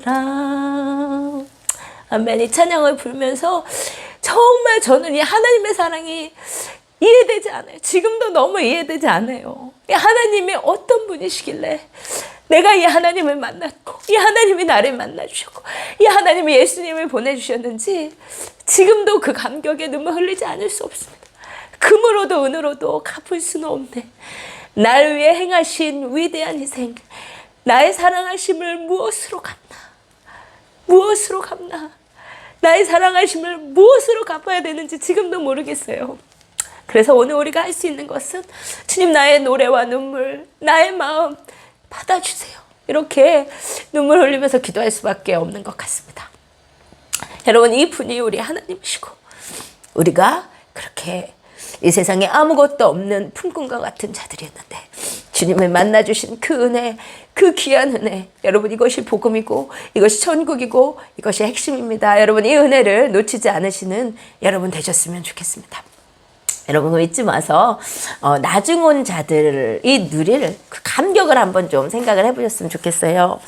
아멘. 이 찬양을 부르면서 정말 저는 이 하나님의 사랑이 이해되지 않아요. 지금도 너무 이해되지 않아요. 이 하나님이 어떤 분이시길래 내가 이 하나님을 만났고 이 하나님이 나를 만나주셨고 이 하나님이 예수님을 보내주셨는지 지금도 그 감격에 눈물 흘리지 않을 수 없습니다. 금으로도 은으로도 갚을 수는 없네. 날 위해 행하신 위대한 희생, 나의 사랑하심을 무엇으로 갚나? 무엇으로 갚나? 나의 사랑하심을 무엇으로 갚아야 되는지 지금도 모르겠어요. 그래서 오늘 우리가 할 수 있는 것은 주님, 나의 노래와 눈물, 나의 마음 받아주세요. 이렇게 눈물 흘리면서 기도할 수밖에 없는 것 같습니다. 여러분, 이 분이 우리 하나님이시고 우리가 그렇게 이 세상에 아무것도 없는 품꾼과 같은 자들이었는데 주님을 만나주신 그 은혜, 그 귀한 은혜, 여러분, 이것이 복음이고 이것이 천국이고 이것이 핵심입니다. 여러분, 이 은혜를 놓치지 않으시는 여러분 되셨으면 좋겠습니다. 여러분, 잊지 마서 나중 온 자들이 누릴 그 감격을 한번 좀 생각을 해보셨으면 좋겠어요.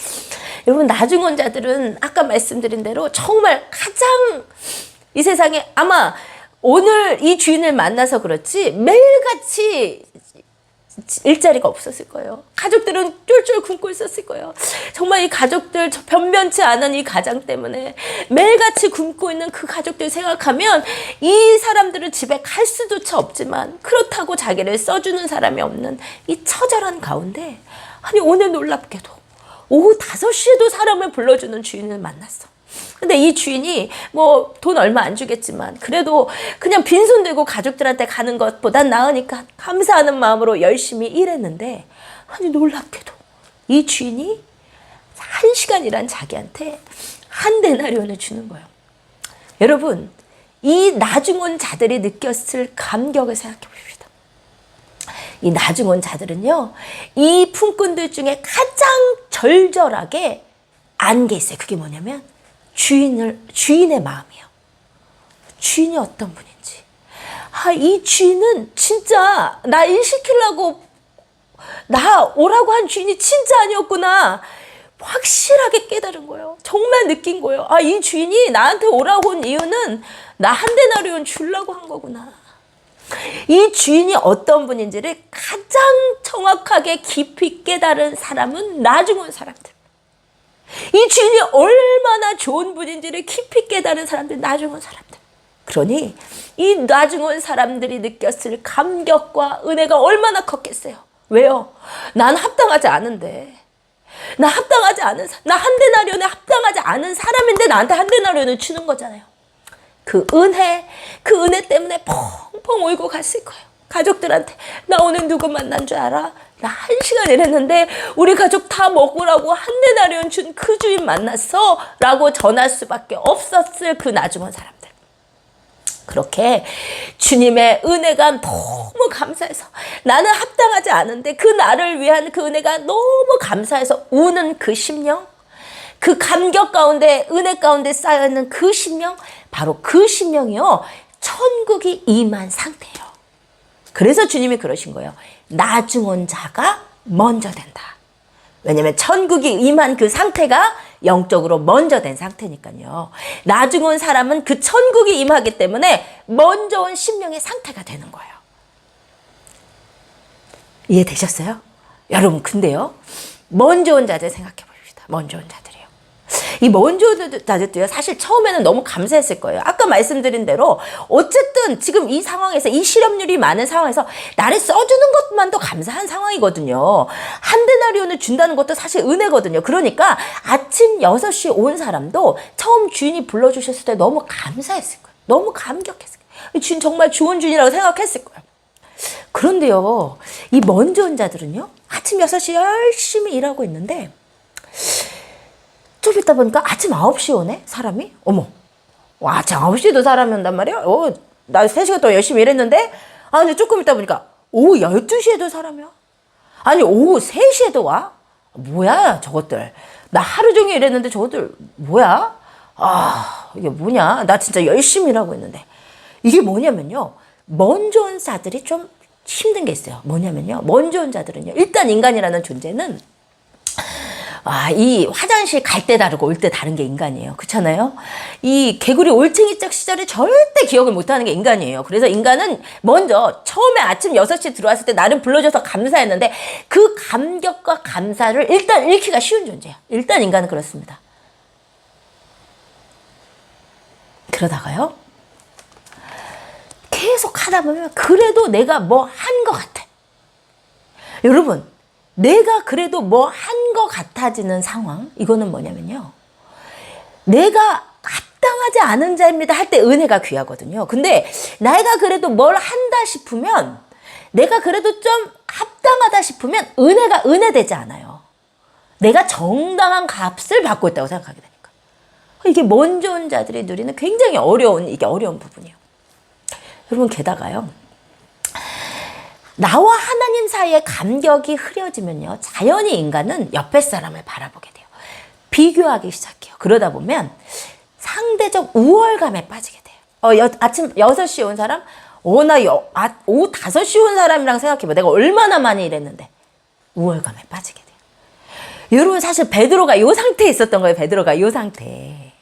여러분, 나중 온 자들은 아까 말씀드린 대로 정말 가장 이 세상에 아마 오늘 이 주인을 만나서 그렇지 매일같이 일자리가 없었을 거예요. 가족들은 쫄쫄 굶고 있었을 거예요. 정말 이 가족들, 변변치 않은 이 가장 때문에 매일같이 굶고 있는 그 가족들 생각하면 이 사람들은 집에 갈 수조차 없지만 그렇다고 자기를 써주는 사람이 없는 이 처절한 가운데, 아니 오늘 놀랍게도 오후 5시에도 사람을 불러주는 주인을 만났어. 근데 이 주인이 뭐 돈 얼마 안 주겠지만 그래도 그냥 빈손 들고 가족들한테 가는 것보단 나으니까 감사하는 마음으로 열심히 일했는데, 아니 놀랍게도 이 주인이 1시간이란 자기한테 한 데나리온을 주는 거예요. 여러분, 이 나중 온 자들이 느꼈을 감격을 생각해 봅시다. 이 나중 온 자들은요, 이 품꾼들 중에 가장 절절하게 안 게 있어요. 그게 뭐냐면 주인의 마음이에요. 주인이 어떤 분인지. 이 주인은 진짜 나 일 시키려고 나 오라고 한 주인이 진짜 아니었구나. 확실하게 깨달은 거예요. 정말 느낀 거예요. 이 주인이 나한테 오라고 온 이유는 나 한 데나리온 주려고 한 거구나. 이 주인이 어떤 분인지를 가장 정확하게 깊이 깨달은 사람은 나중 온 사람들. 이 주인이 얼마나 좋은 분인지를 깊이 깨달은 사람들, 나중 온 사람들. 그러니 이 나중 온 사람들이 느꼈을 감격과 은혜가 얼마나 컸겠어요. 왜요? 난 합당하지 않은데, 나 한 데나리온에 합당하지 않은 사람인데 나한테 한 데나리온을 주는 거잖아요. 그 은혜 때문에 펑펑 울고 갔을 거예요. 가족들한테 나 오늘 누구 만난 줄 알아? 나 1시간 일했는데 우리 가족 다 먹으라고 한 데나리온 준 그 주인 만났어 라고 전할 수밖에 없었을 그 나중 온 사람들. 그렇게 주님의 은혜가 너무 감사해서, 나는 합당하지 않은데 그 나를 위한 그 은혜가 너무 감사해서 우는 그 심령, 그 감격 가운데, 은혜 가운데 쌓여있는 그 심령, 바로 그 심령이요, 천국이 임한 상태예요. 그래서 주님이 그러신 거예요. 나중 온 자가 먼저 된다. 왜냐면 천국이 임한 그 상태가 영적으로 먼저 된 상태니까요. 나중 온 사람은 그 천국이 임하기 때문에 먼저 온 심령의 상태가 되는 거예요. 이해되셨어요? 여러분, 근데요, 먼저 온 자들 생각해 봅시다. 먼저 온 자들이요. 이 먼저 온 자들도요, 사실 처음에는 너무 감사했을 거예요. 아까 말씀드린 대로 어쨌든 지금 이 상황에서, 이 실업률이 많은 상황에서 나를 써주는 것만도 감사한 상황이거든요. 한 데나리온을 준다는 것도 사실 은혜거든요. 그러니까 아침 6시에 온 사람도 처음 주인이 불러주셨을 때 너무 감사했을 거예요. 너무 감격했을 거예요. 주인 정말 좋은 주인이라고 생각했을 거예요. 그런데요, 이 먼저 온 자들은요, 아침 6시 열심히 일하고 있는데 좀 있다 보니까 아침 9시에 오네, 사람이. 어머, 아침 9시에도 사람이 온단 말이야? 나 3시간 동안 열심히 일했는데? 근데 조금 있다 보니까 오후 12시에도 사람이야. 아니, 오후 3시에도 와? 뭐야, 저것들. 나 하루 종일 일했는데 저것들 뭐야? 이게 뭐냐? 나 진짜 열심히 일하고 있는데. 이게 뭐냐면요, 먼저 온 자들이 좀 힘든 게 있어요. 뭐냐면요, 먼저 온 자들은요, 일단 인간이라는 존재는 이 화장실 갈 때 다르고 올 때 다른 게 인간이에요. 그렇잖아요? 이 개구리 올챙이짝 시절에 절대 기억을 못하는 게 인간이에요. 그래서 인간은 먼저 처음에 아침 6시에 들어왔을 때 나를 불러줘서 감사했는데 그 감격과 감사를 일단 잃기가 쉬운 존재예요. 일단 인간은 그렇습니다. 그러다가요. 계속 하다 보면 그래도 내가 뭐 한 것 같아. 여러분, 내가 그래도 뭐 한 것 같아지는 상황, 이거는 뭐냐면요. 내가 합당하지 않은 자입니다 할 때 은혜가 귀하거든요. 근데 내가 그래도 뭘 한다 싶으면, 내가 그래도 좀 합당하다 싶으면 은혜가 은혜되지 않아요. 내가 정당한 값을 받고 있다고 생각하게 되니까. 이게 먼저 온 자들이 누리는 굉장히 어려운 부분이에요. 여러분, 게다가요. 나와 하나님 사이의 감격이 흐려지면요. 자연히 인간은 옆에 사람을 바라보게 돼요. 비교하기 시작해요. 그러다 보면 상대적 우월감에 빠지게 돼요. 아침 6시에 온 사람? 나 오후 5시에 온 사람이랑 생각해봐. 내가 얼마나 많이 일했는데. 우월감에 빠지게 돼요. 여러분, 사실 베드로가 이 상태에 있었던 거예요. 베드로가 이 상태에.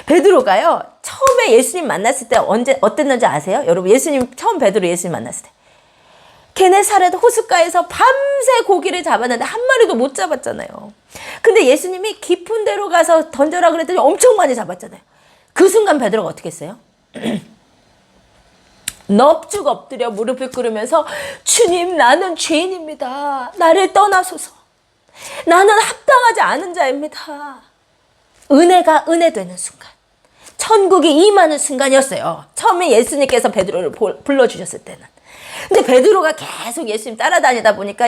베드로가요. 처음에 예수님 만났을 때 어땠는지 아세요? 여러분, 베드로 예수님 만났을 때. 게네사렛 호숫가에서 밤새 고기를 잡았는데 한 마리도 못 잡았잖아요. 근데 예수님이 깊은 데로 가서 던져라 그랬더니 엄청 많이 잡았잖아요. 그 순간 베드로가 어떻게 했어요? 넙죽 엎드려 무릎을 꿇으면서 주님, 나는 죄인입니다. 나를 떠나소서. 나는 합당하지 않은 자입니다. 은혜가 은혜되는 순간. 천국이 임하는 순간이었어요. 처음에 예수님께서 베드로를 불러주셨을 때는. 근데 베드로가 계속 예수님 따라다니다 보니까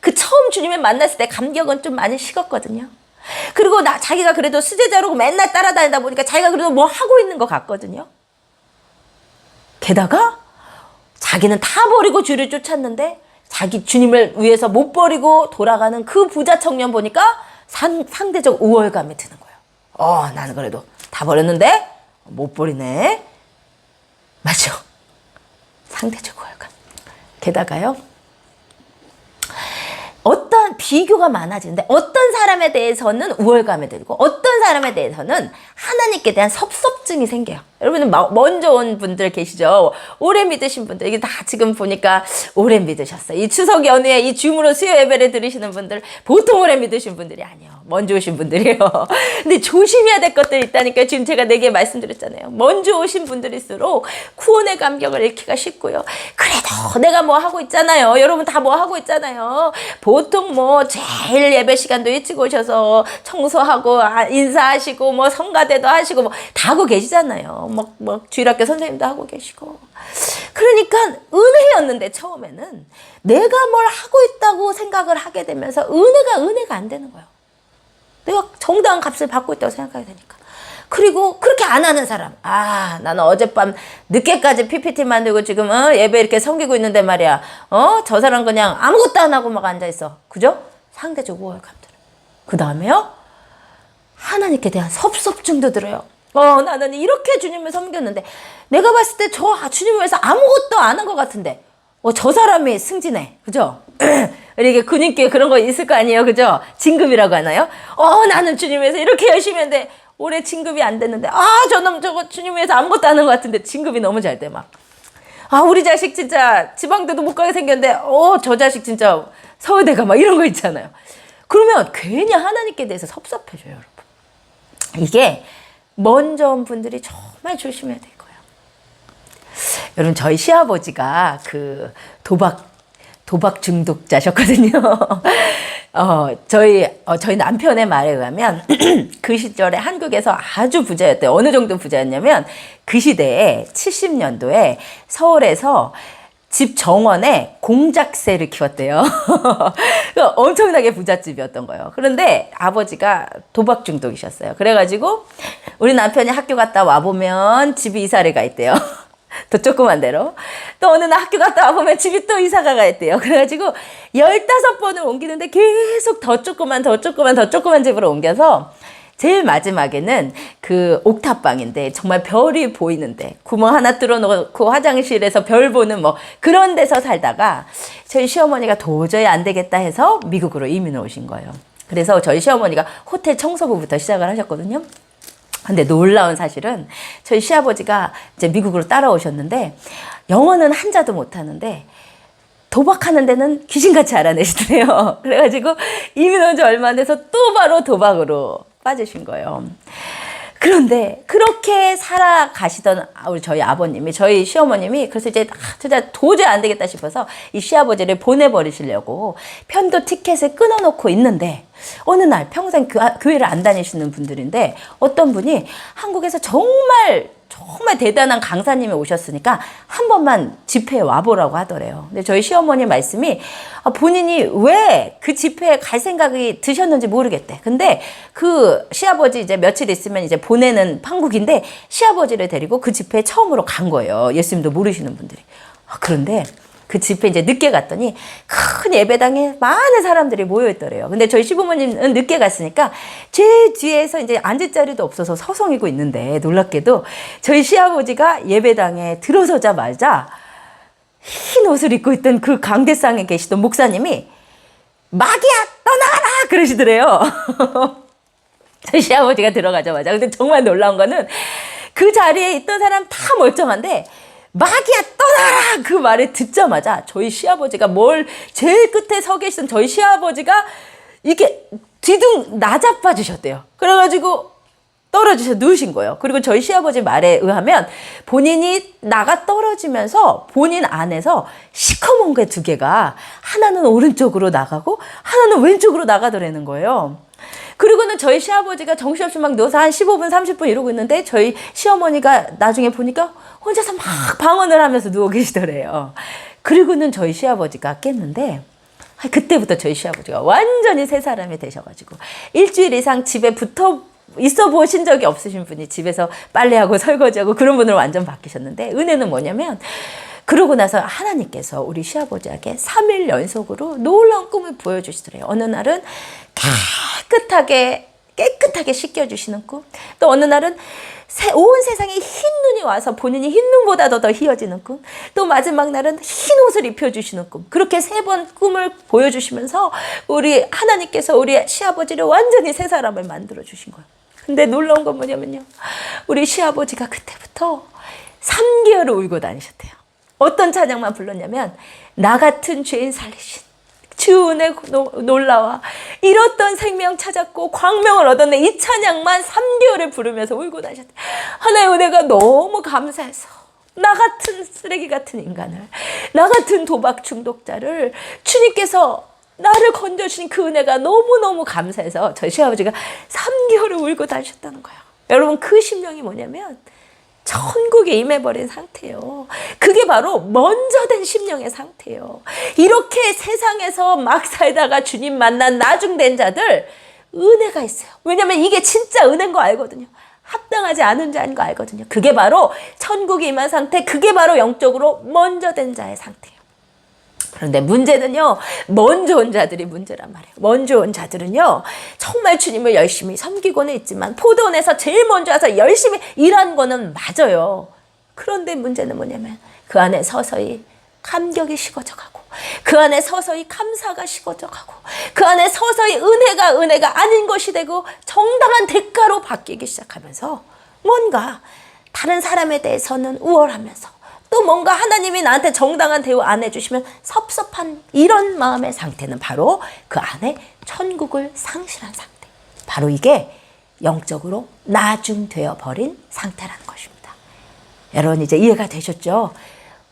그 처음 주님을 만났을 때 감격은 좀 많이 식었거든요. 그리고 자기가 그래도 수제자로 맨날 따라다니다 보니까 자기가 그래도 뭐 하고 있는 것 같거든요. 게다가 자기는 다 버리고 주를 쫓았는데 자기 주님을 위해서 못 버리고 돌아가는 그 부자 청년 보니까 상대적 우월감이 드는 거예요. 나는 그래도 다 버렸는데 못 버리네. 맞죠? 상대적 우월감. 게다가요. 어떤 비교가 많아지는데 어떤 사람에 대해서는 우월감이 들고 어떤 사람에 대해서는 하나님께 대한 섭섭증이 생겨요. 여러분, 먼저 온 분들 계시죠? 오래 믿으신 분들, 이게 다 지금 보니까 오래 믿으셨어요. 이 추석 연휴에 이 줌으로 수요 예배를 들으시는 분들 보통 오래 믿으신 분들이 아니에요. 먼저 오신 분들이에요. 근데 조심해야 될 것들이 있다니까 지금 제가 4개 말씀드렸잖아요. 먼저 오신 분들일수록 구원의 감격을 잃기가 쉽고요. 그래도 내가 뭐 하고 있잖아요. 여러분 다 뭐 하고 있잖아요. 보통 뭐 제일 예배 시간도 일찍 오셔서 청소하고 인사하시고 뭐 성가대도 하시고 뭐 다 하고 계시잖아요. 뭐 주일학교 선생님도 하고 계시고. 그러니까 은혜였는데 처음에는 내가 뭘 하고 있다고 생각을 하게 되면서 은혜가 안 되는 거예요. 내가 정당한 값을 받고 있다고 생각하게 되니까. 그리고 그렇게 안 하는 사람. 나는 어젯밤 늦게까지 PPT 만들고 지금 예배 이렇게 섬기고 있는데 말이야. 저 사람 그냥 아무것도 안 하고 막 앉아있어. 그죠? 상대적 우월감들. 그 다음에요. 하나님께 대한 섭섭증도 들어요. 나는 이렇게 주님을 섬겼는데 내가 봤을 때 저 주님을 위해서 아무것도 안 한 것 같은데 저 사람이 승진해. 그죠? 이렇게 군인께 그런 거 있을 거 아니에요. 그죠? 진급이라고 하나요? 나는 주님 위해서 이렇게 열심히 했는데 올해 진급이 안 됐는데 저놈 저거 주님 위해서 아무것도 안 한 것 같은데 진급이 너무 잘 돼. 막 우리 자식 진짜 지방대도 못 가게 생겼는데 저 자식 진짜 서울대 막 이런 거 있잖아요. 그러면 괜히 하나님께 대해서 섭섭해져요. 여러분. 이게 먼저 온 분들이 정말 조심해야 될 거예요. 여러분, 저희 시아버지가 그 도박 중독자셨거든요. 저희 남편의 말에 의하면 그 시절에 한국에서 아주 부자였대요. 어느 정도 부자였냐면 그 시대에 70년도에 서울에서 집 정원에 공작새를 키웠대요. 엄청나게 부잣집이었던 거예요. 그런데 아버지가 도박 중독이셨어요. 그래가지고 우리 남편이 학교 갔다 와보면 집이 이사를 가 있대요. 더 조그만 데로. 또 어느 날 학교 갔다 와보면 집이 또 이사가 가 있대요. 그래가지고 15번을 옮기는데 계속 더 조그만 집으로 옮겨서 제일 마지막에는 그 옥탑방인데 정말 별이 보이는데 구멍 하나 뚫어놓고 화장실에서 별 보는 뭐 그런 데서 살다가 저희 시어머니가 도저히 안 되겠다 해서 미국으로 이민을 오신 거예요. 그래서 저희 시어머니가 호텔 청소부부터 시작을 하셨거든요. 근데 놀라운 사실은 저희 시아버지가 이제 미국으로 따라오셨는데 영어는 한자도 못하는데 도박하는 데는 귀신같이 알아내시더래요. 그래가지고 이민 온 지 얼마 안 돼서 또 바로 도박으로 빠지신 거예요. 그런데 그렇게 살아가시던 저희 아버님이, 저희 시어머님이 그래서 이제 진짜 도저히 안 되겠다 싶어서 이 시아버지를 보내버리시려고 편도 티켓을 끊어놓고 있는데 어느 날 평생 교회를 안 다니시는 분들인데 어떤 분이 한국에서 정말 대단한 강사님이 오셨으니까 한 번만 집회에 와보라고 하더래요. 근데 저희 시어머니 말씀이 본인이 왜 그 집회에 갈 생각이 드셨는지 모르겠대. 근데 그 시아버지 이제 며칠 있으면 이제 보내는 판국인데 시아버지를 데리고 그 집회에 처음으로 간 거예요. 예수님도 모르시는 분들이. 그런데 그 집회 이제 늦게 갔더니 큰 예배당에 많은 사람들이 모여있더래요. 근데 저희 시부모님은 늦게 갔으니까 제 뒤에서 이제 앉을 자리도 없어서 서성이고 있는데 놀랍게도 저희 시아버지가 예배당에 들어서자마자 흰 옷을 입고 있던 그 강대상에 계시던 목사님이 마귀야 떠나가라 그러시더래요. 저희 시아버지가 들어가자마자. 근데 정말 놀라운 거는 그 자리에 있던 사람 다 멀쩡한데 마귀야 떠나라 그 말을 듣자마자 저희 시아버지가 제일 끝에 서 계시던 저희 시아버지가 이렇게 뒤둥 나자빠 주셨대요. 그래가지고 떨어지셔 누우신 거예요. 그리고 저희 시아버지 말에 의하면 본인이 나가 떨어지면서 본인 안에서 시커먼 게 2개가 하나는 오른쪽으로 나가고 하나는 왼쪽으로 나가더라는 거예요. 그리고는 저희 시아버지가 정신없이 막 누워서 한 15분 30분 이러고 있는데 저희 시어머니가 나중에 보니까 혼자서 막 방언을 하면서 누워 계시더래요. 그리고는 저희 시아버지가 깼는데 그때부터 저희 시아버지가 완전히 새 사람이 되셔가지고 일주일 이상 집에 붙어 있어 보신 적이 없으신 분이 집에서 빨래하고 설거지하고 그런 분으로 완전 바뀌셨는데 은혜는 뭐냐면 그러고 나서 하나님께서 우리 시아버지에게 3일 연속으로 놀라운 꿈을 보여주시더래요. 어느 날은 깨끗하게 씻겨주시는 꿈, 또 어느 날은 온 세상에 흰 눈이 와서 본인이 흰 눈보다도 더 희어지는 꿈, 또 마지막 날은 흰 옷을 입혀주시는 꿈. 그렇게 3번 꿈을 보여주시면서 우리 하나님께서 우리 시아버지를 완전히 새 사람을 만들어주신 거예요. 근데 놀라운 건 뭐냐면요, 우리 시아버지가 그때부터 3개월을 울고 다니셨대요. 어떤 찬양만 불렀냐면 나 같은 죄인 살리신 주 은혜 놀라와 잃었던 생명 찾았고 광명을 얻었네. 이 찬양만 3개월을 부르면서 울고 다니셨대. 하나의 은혜가 너무 감사해서 나 같은 쓰레기 같은 인간을, 나 같은 도박 중독자를 주님께서 나를 건져주신 그 은혜가 너무너무 감사해서 저희 시아버지가 3개월을 울고 다니셨다는 거예요. 여러분 그 심령이 뭐냐면 천국에 임해버린 상태예요. 그게 바로 먼저 된 심령의 상태예요. 이렇게 세상에서 막 살다가 주님 만난 나중된 자들 은혜가 있어요. 왜냐면 이게 진짜 은혜인 거 알거든요. 합당하지 않은 자인 거 알거든요. 그게 바로 천국에 임한 상태, 그게 바로 영적으로 먼저 된 자의 상태예요. 그런데 문제는요, 먼저 온 자들이 문제란 말이에요. 먼저 온 자들은요, 정말 주님을 열심히 섬기고는 있지만 포도원에서 제일 먼저 와서 열심히 일한 거는 맞아요. 그런데 문제는 뭐냐면 그 안에 서서히 감격이 식어져가고, 그 안에 서서히 감사가 식어져가고, 그 안에 서서히 은혜가 아닌 것이 되고 정당한 대가로 바뀌기 시작하면서 뭔가 다른 사람에 대해서는 우월하면서 또 뭔가 하나님이 나한테 정당한 대우 안 해주시면 섭섭한 이런 마음의 상태는 바로 그 안에 천국을 상실한 상태. 바로 이게 영적으로 나중되어 버린 상태라는 것입니다. 여러분 이제 이해가 되셨죠?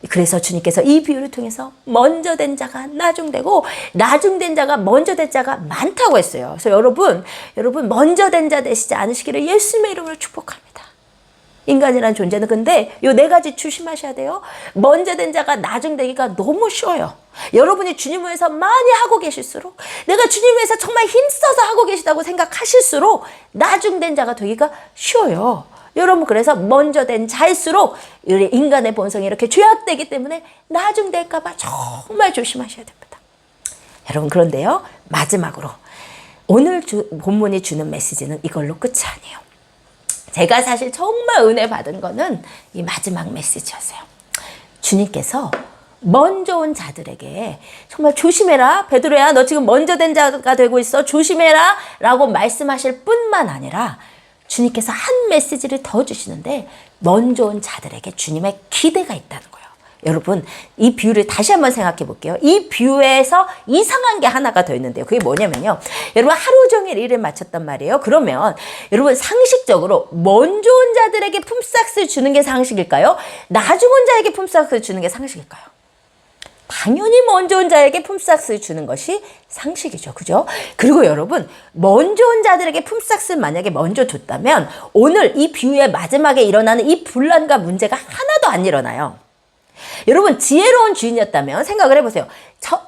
그래서 주님께서 이 비유를 통해서 먼저 된 자가 나중되고 나중된 자가 먼저 된 자가 많다고 했어요. 그래서 여러분 먼저 된 자 되시지 않으시기를 예수님의 이름으로 축복합니다. 인간이라는 존재는 근데 요 4가지 조심하셔야 돼요. 먼저 된 자가 나중되기가 너무 쉬워요. 여러분이 주님을 위해서 많이 하고 계실수록, 내가 주님을 위해서 정말 힘써서 하고 계시다고 생각하실수록 나중된 자가 되기가 쉬워요. 여러분 그래서 먼저 된 자일수록 우리 인간의 본성이 이렇게 죄악되기 때문에 나중될까 봐 정말 조심하셔야 됩니다. 여러분 그런데요, 마지막으로 오늘 본문이 주는 메시지는 이걸로 끝이 아니에요. 제가 사실 정말 은혜 받은 거는 이 마지막 메시지였어요. 주님께서 먼저 온 자들에게 정말 조심해라. 베드로야, 너 지금 먼저 된 자가 되고 있어. 조심해라. 라고 말씀하실 뿐만 아니라 주님께서 한 메시지를 더 주시는데 먼저 온 자들에게 주님의 기대가 있다는 거예요. 여러분, 이 비유를 다시 한번 생각해 볼게요. 이 비유에서 이상한 게 하나가 더 있는데요. 그게 뭐냐면요. 여러분, 하루 종일 일을 마쳤단 말이에요. 그러면 여러분, 상식적으로 먼저 온 자들에게 품삯을 주는 게 상식일까요? 나중 온 자에게 품삯을 주는 게 상식일까요? 당연히 먼저 온 자에게 품삯을 주는 것이 상식이죠. 그죠? 그리고 여러분, 먼저 온 자들에게 품삯을 만약에 먼저 줬다면 오늘 이 비유의 마지막에 일어나는 이 분란과 문제가 하나도 안 일어나요. 여러분, 지혜로운 주인이었다면 생각을 해보세요.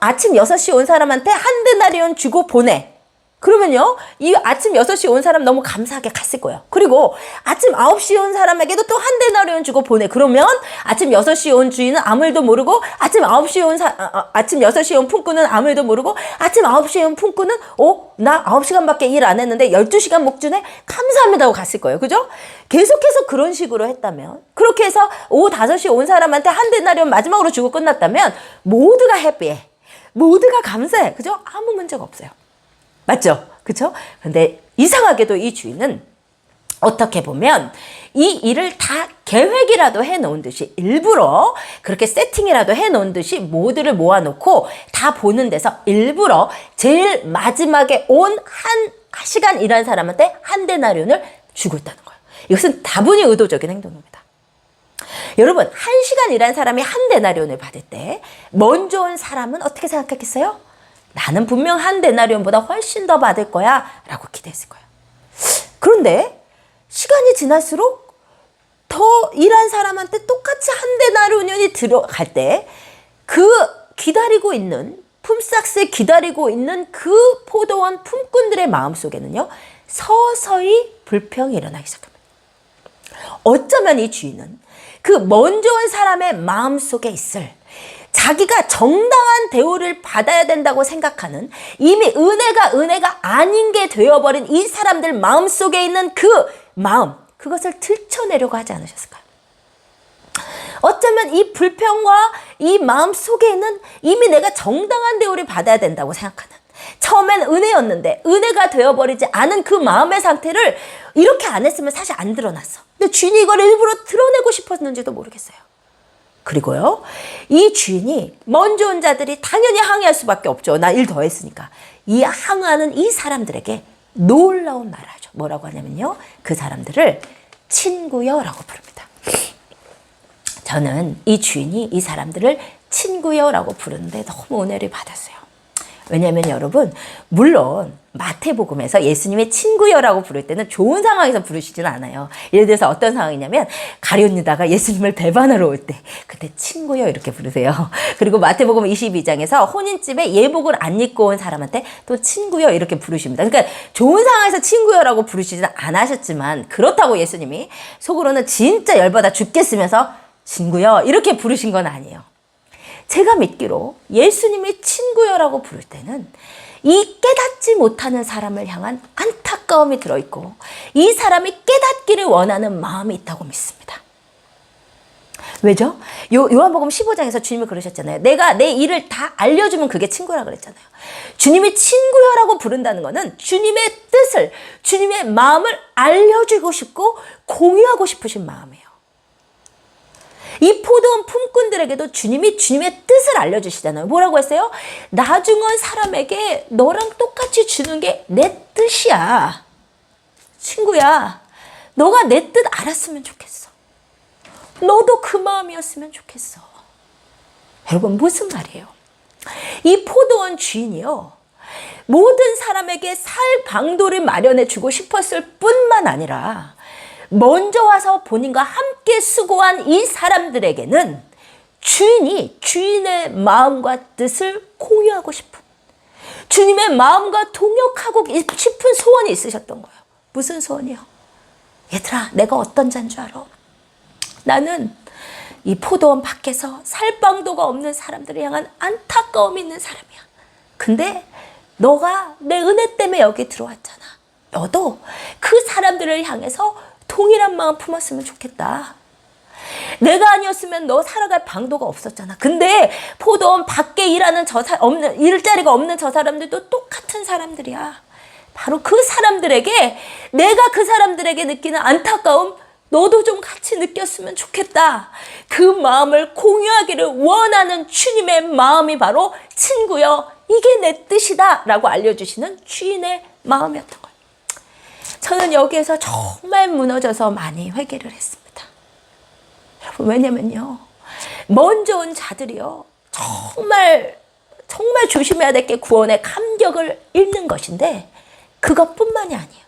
아침 6시 온 사람한테 한 데나리온 주고 보내. 그러면요, 이 아침 6시 온 사람 너무 감사하게 갔을 거예요. 그리고 아침 9시에 온 사람에게도 또 한 데나리온 주고 보내. 그러면 아침 6시에 온 주인은 아무 일도 모르고, 아침 6시에 온 품꾼은 아무 일도 모르고, 아침 9시에 온 품꾼은 나 9시간밖에 일 안 했는데 12시간 목주네? 감사합니다 하고 갔을 거예요. 그죠? 계속해서 그런 식으로 했다면, 그렇게 해서 오후 5시에 온 사람한테 한 데나리온 마지막으로 주고 끝났다면 모두가 해피해. 모두가 감사해. 그죠? 아무 문제가 없어요. 맞죠? 그쵸? 근데 이상하게도 이 주인은 어떻게 보면 이 일을 다 계획이라도 해놓은 듯이, 일부러 그렇게 세팅이라도 해놓은 듯이 모두를 모아놓고 다 보는 데서 일부러 제일 마지막에 온 한 시간 일한 사람한테 한 데나리온을 주고 있다는 거예요. 이것은 다분히 의도적인 행동입니다. 여러분, 한 시간 일한 사람이 한 데나리온을 받을 때 먼저 온 사람은 어떻게 생각했겠어요? 나는 분명 한 데나리온보다 훨씬 더 받을 거야 라고 기대했을 거예요. 그런데 시간이 지날수록 더 일한 사람한테 똑같이 한 데나리온이 들어갈 때 그 기다리고 있는, 품삯을 기다리고 있는 그 포도원 품꾼들의 마음속에는요, 서서히 불평이 일어나기 시작합니다. 어쩌면 이 주인은 그 먼저 온 사람의 마음속에 있을 자기가 정당한 대우를 받아야 된다고 생각하는, 이미 은혜가 아닌 게 되어버린 이 사람들 마음속에 있는 그 마음, 그것을 들춰내려고 하지 않으셨을까요? 어쩌면 이 불평과 이 마음 속에 있는, 이미 내가 정당한 대우를 받아야 된다고 생각하는, 처음엔 은혜였는데 은혜가 되어버리지 않은 그 마음의 상태를 이렇게 안 했으면 사실 안 드러났어. 근데 주인이 이걸 일부러 드러내고 싶었는지도 모르겠어요. 그리고요, 이 주인이 먼저 온 자들이 당연히 항의할 수밖에 없죠. 나 일 더 했으니까. 이 항의하는 이 사람들에게 놀라운 말을 하죠. 뭐라고 하냐면요, 그 사람들을 친구여라고 부릅니다. 저는 이 주인이 이 사람들을 친구여라고 부르는데 너무 은혜를 받았어요. 왜냐하면 여러분, 물론 마태복음에서 예수님의 친구여라고 부를 때는 좋은 상황에서 부르시진 않아요. 예를 들어서 어떤 상황이냐면, 가룟유다가 예수님을 배반하러 올 때 그때 친구여 이렇게 부르세요. 그리고 마태복음 22장에서 혼인집에 예복을 안 입고 온 사람한테 또 친구여 이렇게 부르십니다. 그러니까 좋은 상황에서 친구여라고 부르시진 않으셨지만, 그렇다고 예수님이 속으로는 진짜 열받아 죽겠으면서 친구여 이렇게 부르신 건 아니에요. 제가 믿기로 예수님이 친구여라고 부를 때는 이 깨닫지 못하는 사람을 향한 안타까움이 들어있고, 이 사람이 깨닫기를 원하는 마음이 있다고 믿습니다. 왜죠? 요한복음 15장에서 주님이 그러셨잖아요. 내가 내 일을 다 알려주면 그게 친구라 그랬잖아요. 주님이 친구여라고 부른다는 것은 주님의 뜻을, 주님의 마음을 알려주고 싶고 공유하고 싶으신 마음이에요. 이 포도원 품꾼들에게도 주님이 주님의 뜻을 알려주시잖아요. 뭐라고 했어요? 나중 온 사람에게 너랑 똑같이 주는 게 내 뜻이야. 친구야, 너가 내 뜻 알았으면 좋겠어. 너도 그 마음이었으면 좋겠어. 여러분, 무슨 말이에요? 이 포도원 주인이요, 모든 사람에게 살 방도를 마련해 주고 싶었을 뿐만 아니라 먼저 와서 본인과 함께 수고한 이 사람들에게는 주인이 주인의 마음과 뜻을 공유하고 싶은, 주님의 마음과 동역하고 싶은 소원이 있으셨던 거예요. 무슨 소원이요? 얘들아, 내가 어떤 자인 줄 알아? 나는 이 포도원 밖에서 살 방도가 없는 사람들을 향한 안타까움이 있는 사람이야. 근데 너가 내 은혜 때문에 여기 들어왔잖아. 너도 그 사람들을 향해서 동일한 마음 품었으면 좋겠다. 내가 아니었으면 너 살아갈 방도가 없었잖아. 근데 포도원 밖에 일하는 일자리가 없는 저 사람들도 똑같은 사람들이야. 바로 그 사람들에게, 내가 그 사람들에게 느끼는 안타까움, 너도 좀 같이 느꼈으면 좋겠다. 그 마음을 공유하기를 원하는 주님의 마음이 바로 친구여, 이게 내 뜻이다 라고 알려주시는 주인의 마음이었던 거예요. 저는 여기에서 정말 무너져서 많이 회개를 했습니다. 여러분, 왜냐면요, 먼저 온 자들이요, 정말 조심해야 될 게 구원의 감격을 잃는 것인데, 그것뿐만이 아니에요.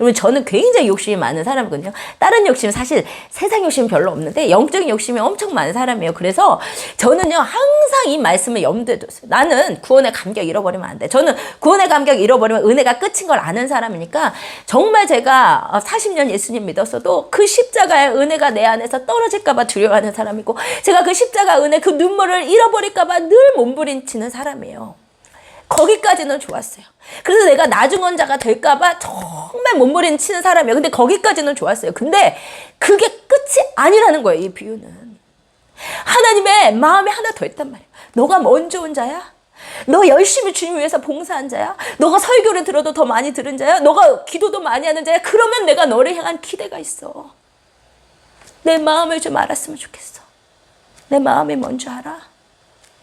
여러분, 저는 굉장히 욕심이 많은 사람이거든요. 다른 욕심, 사실 세상 욕심은 별로 없는데 영적인 욕심이 엄청 많은 사람이에요. 그래서 저는요, 항상 이 말씀을 염두에 뒀어요. 나는 구원의 감격 잃어버리면 안 돼. 저는 구원의 감격 잃어버리면 은혜가 끝인 걸 아는 사람이니까, 정말 제가 40년 예수님 믿었어도 그 십자가의 은혜가 내 안에서 떨어질까 봐 두려워하는 사람이고, 제가 그 십자가 은혜, 그 눈물을 잃어버릴까 봐 늘 몸부림치는 사람이에요. 거기까지는 좋았어요. 그래서 내가 나중원자가 될까봐 정말 몸부림치는 사람이에요. 근데 거기까지는 좋았어요. 근데 그게 끝이 아니라는 거예요, 이 비유는. 하나님의 마음이 하나 더 있단 말이에요. 너가 먼저 온 자야? 너 열심히 주님 위해서 봉사한 자야? 너가 설교를 들어도 더 많이 들은 자야? 너가 기도도 많이 하는 자야? 그러면 내가 너를 향한 기대가 있어. 내 마음을 좀 알았으면 좋겠어. 내 마음이 뭔지 알아?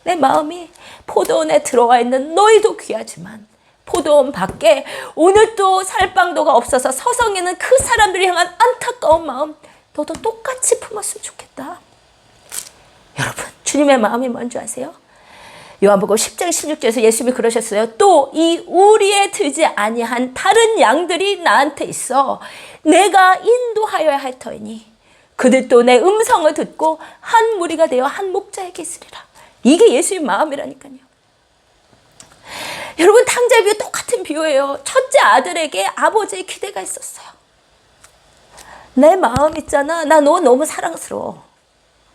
내 마음이 포도원에 들어와 있는 너희도 귀하지만 포도원 밖에 오늘도 살방도가 없어서 서성이는 그 사람들을 향한 안타까운 마음, 너도 똑같이 품었으면 좋겠다. 여러분, 주님의 마음이 뭔지 아세요? 요한복음 10장 16절에서 예수님이 그러셨어요. 또 이 우리에 들지 아니한 다른 양들이 나한테 있어 내가 인도하여야 할 터이니 그들도 내 음성을 듣고 한 무리가 되어 한 목자에게 있으리라. 이게 예수의 마음이라니까요. 여러분, 탕자의 비유 똑같은 비유예요. 첫째 아들에게 아버지의 기대가 있었어요. 내 마음 있잖아. 나 너 너무 사랑스러워.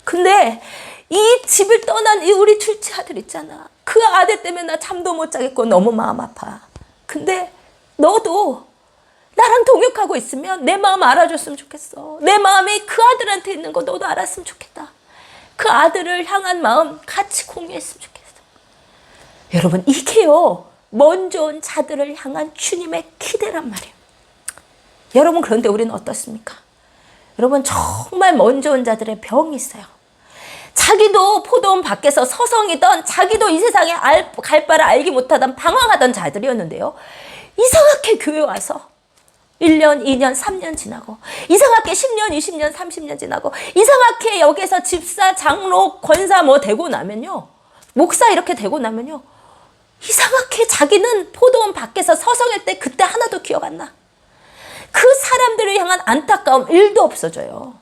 근데 이 집을 떠난 이 우리 둘째 아들 있잖아. 그 아들 때문에 나 잠도 못 자겠고 너무 마음 아파. 근데 너도 나랑 동역하고 있으면 내 마음 알아줬으면 좋겠어. 내 마음이 그 아들한테 있는 거 너도 알았으면 좋겠다. 그 아들을 향한 마음 같이 공유했으면 좋겠어. 여러분, 이게요, 먼저 온 자들을 향한 주님의 기대란 말이에요. 여러분, 그런데 우리는 어떻습니까? 여러분, 정말 먼저 온 자들의 병이 있어요. 자기도 포도원 밖에서 서성이던, 자기도 이 세상에 갈 바를 알기 못하던 방황하던 자들이었는데요, 이상하게 교회 와서 1년, 2년, 3년 지나고, 이상하게 10년, 20년, 30년 지나고, 이상하게 여기서 집사, 장로, 권사 뭐 되고 나면요, 목사 이렇게 되고 나면요, 이상하게 자기는 포도원 밖에서 서성일 때 그때 하나도 기억 안 나. 그 사람들을 향한 안타까움 1도 없어져요.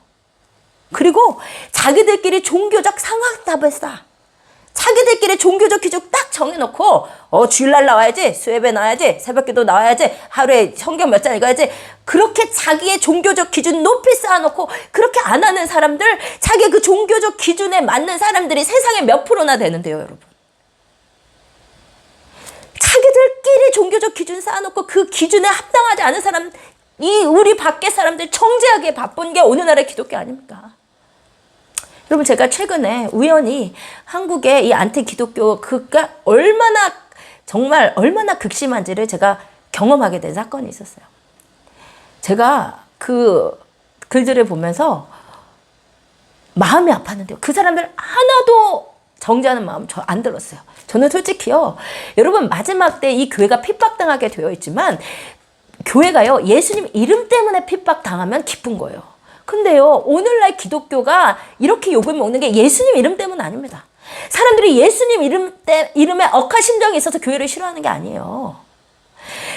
그리고 자기들끼리 종교적 상학답을 쌓아. 자기들끼리 종교적 기준 딱 정해놓고, 주일날 나와야지, 수예배 나와야지, 새벽기도 나와야지, 하루에 성경 몇 장 읽어야지, 그렇게 자기의 종교적 기준 높이 쌓아놓고 그렇게 안 하는 사람들, 자기 그 종교적 기준에 맞는 사람들이 세상에 몇 프로나 되는데요, 여러분. 자기들끼리 종교적 기준 쌓아놓고 그 기준에 합당하지 않은 사람, 이 우리 밖의 사람들 정죄하기에 바쁜 게 오늘날의 기독교 아닙니까? 여러분, 제가 최근에 우연히 한국의 이 안티 기독교 그가 정말 얼마나 극심한지를 제가 경험하게 된 사건이 있었어요. 제가 그 글들을 보면서 마음이 아팠는데요. 그 사람들 하나도 정죄하는 마음 저 안 들었어요. 저는 솔직히요, 여러분, 마지막 때 이 교회가 핍박당하게 되어 있지만, 교회가요, 예수님 이름 때문에 핍박당하면 기쁜 거예요. 근데요, 오늘날 기독교가 이렇게 욕을 먹는 게 예수님 이름 때문 아닙니다. 사람들이 예수님 이름에 억하심정이 있어서 교회를 싫어하는 게 아니에요.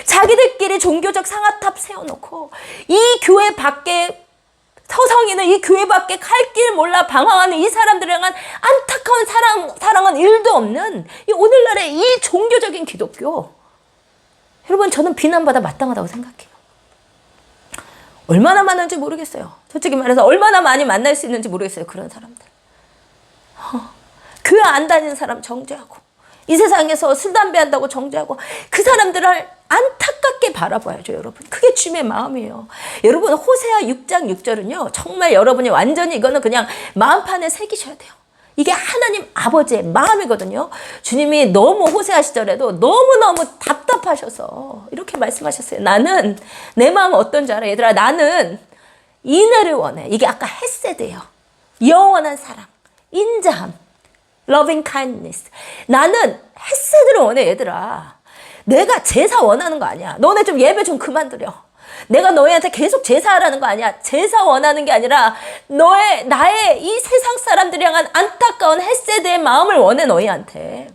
자기들끼리 종교적 상아탑 세워놓고 이 교회 밖에 서성이는, 이 교회 밖에 갈 길 몰라 방황하는 이 사람들을 향한 안타까운 사랑은 1도 없는 이 오늘날의 이 종교적인 기독교, 여러분, 저는 비난받아 마땅하다고 생각해요. 얼마나 많은지 모르겠어요. 솔직히 말해서 얼마나 많이 만날 수 있는지 모르겠어요. 그런 사람들. 교회 안 다니는 사람 정죄하고, 이 세상에서 술, 담배 한다고 정죄하고 그 사람들을 안타깝게 바라봐야죠, 여러분. 그게 주님의 마음이에요. 여러분, 호세아 6장 6절은요, 정말 여러분이 완전히 이거는 그냥 마음판에 새기셔야 돼요. 이게 하나님 아버지의 마음이거든요. 주님이 너무 호세아 시절에도 너무너무 답답하셔서 이렇게 말씀하셨어요. 나는 내 마음 어떤지 알아? 얘들아, 나는 인애를 원해. 이게 아까 헤세드예요. 영원한 사랑, 인자함, loving kindness. 나는 헤세드를 원해, 얘들아. 내가 제사 원하는 거 아니야. 너네 좀 예배 좀 그만 드려. 내가 너희한테 계속 제사하라는 거 아니야. 제사 원하는 게 아니라 나의 이 세상 사람들이 향한 안타까운 헤세드의 마음을 원해, 너희한테.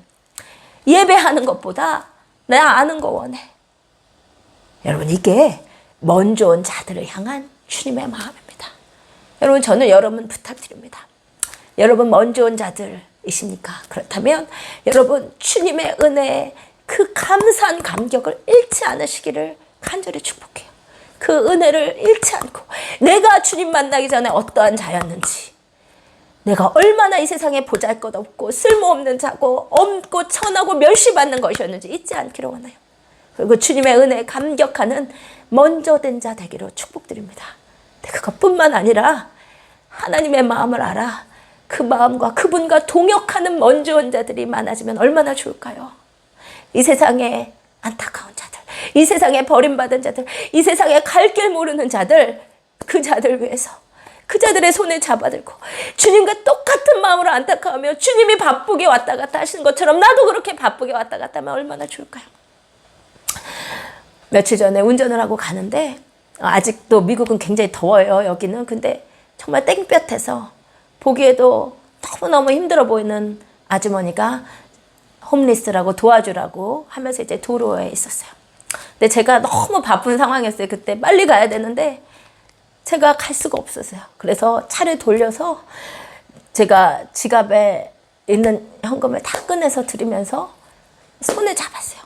예배하는 것보다 내가 아는 거 원해. 여러분, 이게 먼저 온 자들을 향한 주님의 마음입니다. 여러분, 저는 여러분 부탁드립니다. 여러분 먼저 온 자들이십니까? 그렇다면 여러분 주님의 은혜에 그 감사한 감격을 잃지 않으시기를 간절히 축복해요. 그 은혜를 잃지 않고 내가 주님 만나기 전에 어떠한 자였는지, 내가 얼마나 이 세상에 보잘것없고 쓸모없는 자고 없고 천하고 멸시받는 것이었는지 잊지 않기를 원해요. 그리고 주님의 은혜에 감격하는 먼저 된 자 되기로 축복드립니다. 그것뿐만 아니라 하나님의 마음을 알아 그 마음과 그분과 동역하는 먼저 온 자들이 많아지면 얼마나 좋을까요? 이 세상에 안타까운 자들, 이 세상에 버림받은 자들, 이 세상에 갈 길 모르는 자들, 그 자들 위해서 그 자들의 손을 잡아들고 주님과 똑같은 마음으로 안타까우며 주님이 바쁘게 왔다 갔다 하시는 것처럼 나도 그렇게 바쁘게 왔다 갔다 하면 얼마나 좋을까요? 며칠 전에 운전을 하고 가는데, 아직도 미국은 굉장히 더워요, 여기는. 근데 정말 땡볕에서 보기에도 너무너무 힘들어 보이는 아주머니가 홈리스라고 도와주라고 하면서 이제 도로에 있었어요. 근데 제가 너무 바쁜 상황이었어요. 그때 빨리 가야 되는데 제가 갈 수가 없었어요. 그래서 차를 돌려서 제가 지갑에 있는 현금을 다 꺼내서 드리면서 손을 잡았어요.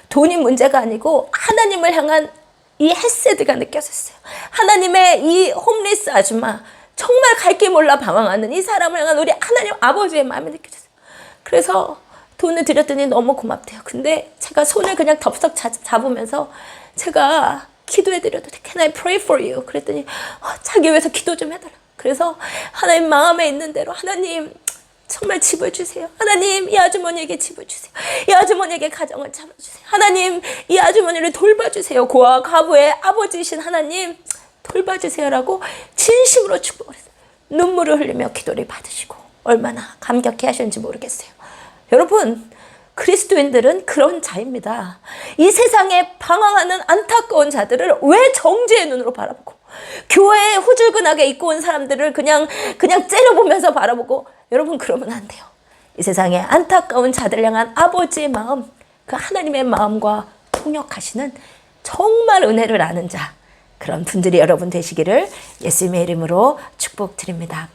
돈이 문제가 아니고 하나님을 향한 이 헤세드가 느껴졌어요. 하나님의 이 홈리스 아줌마, 정말 갈 길 몰라 방황하는 이 사람을 향한 우리 하나님 아버지의 마음이 느껴졌어요. 그래서 돈을 드렸더니 너무 고맙대요. 근데 제가 손을 그냥 덥석 잡으면서 제가 기도해드려도 돼. Can I pray for you? 그랬더니 자기 위해서 기도 좀 해달라. 그래서 하나님 마음에 있는 대로, 하나님 정말 집을 주세요. 하나님 이 아주머니에게 집을 주세요. 이 아주머니에게 가정을 잡아주세요. 하나님 이 아주머니를 돌봐주세요. 고아 과부의 아버지이신 하나님 돌봐주세요라고 진심으로 축복을 했어요. 눈물을 흘리며 기도를 받으시고 얼마나 감격해 하셨는지 모르겠어요. 여러분, 그리스도인들은 그런 자입니다. 이 세상에 방황하는 안타까운 자들을 왜 정죄의 눈으로 바라보고, 교회에 후줄근하게 입고 온 사람들을 그냥 째려보면서 바라보고, 여러분 그러면 안 돼요. 이 세상에 안타까운 자들 향한 아버지의 마음, 그 하나님의 마음과 통역하시는 정말 은혜를 아는 자, 그런 분들이 여러분 되시기를 예수님의 이름으로 축복드립니다.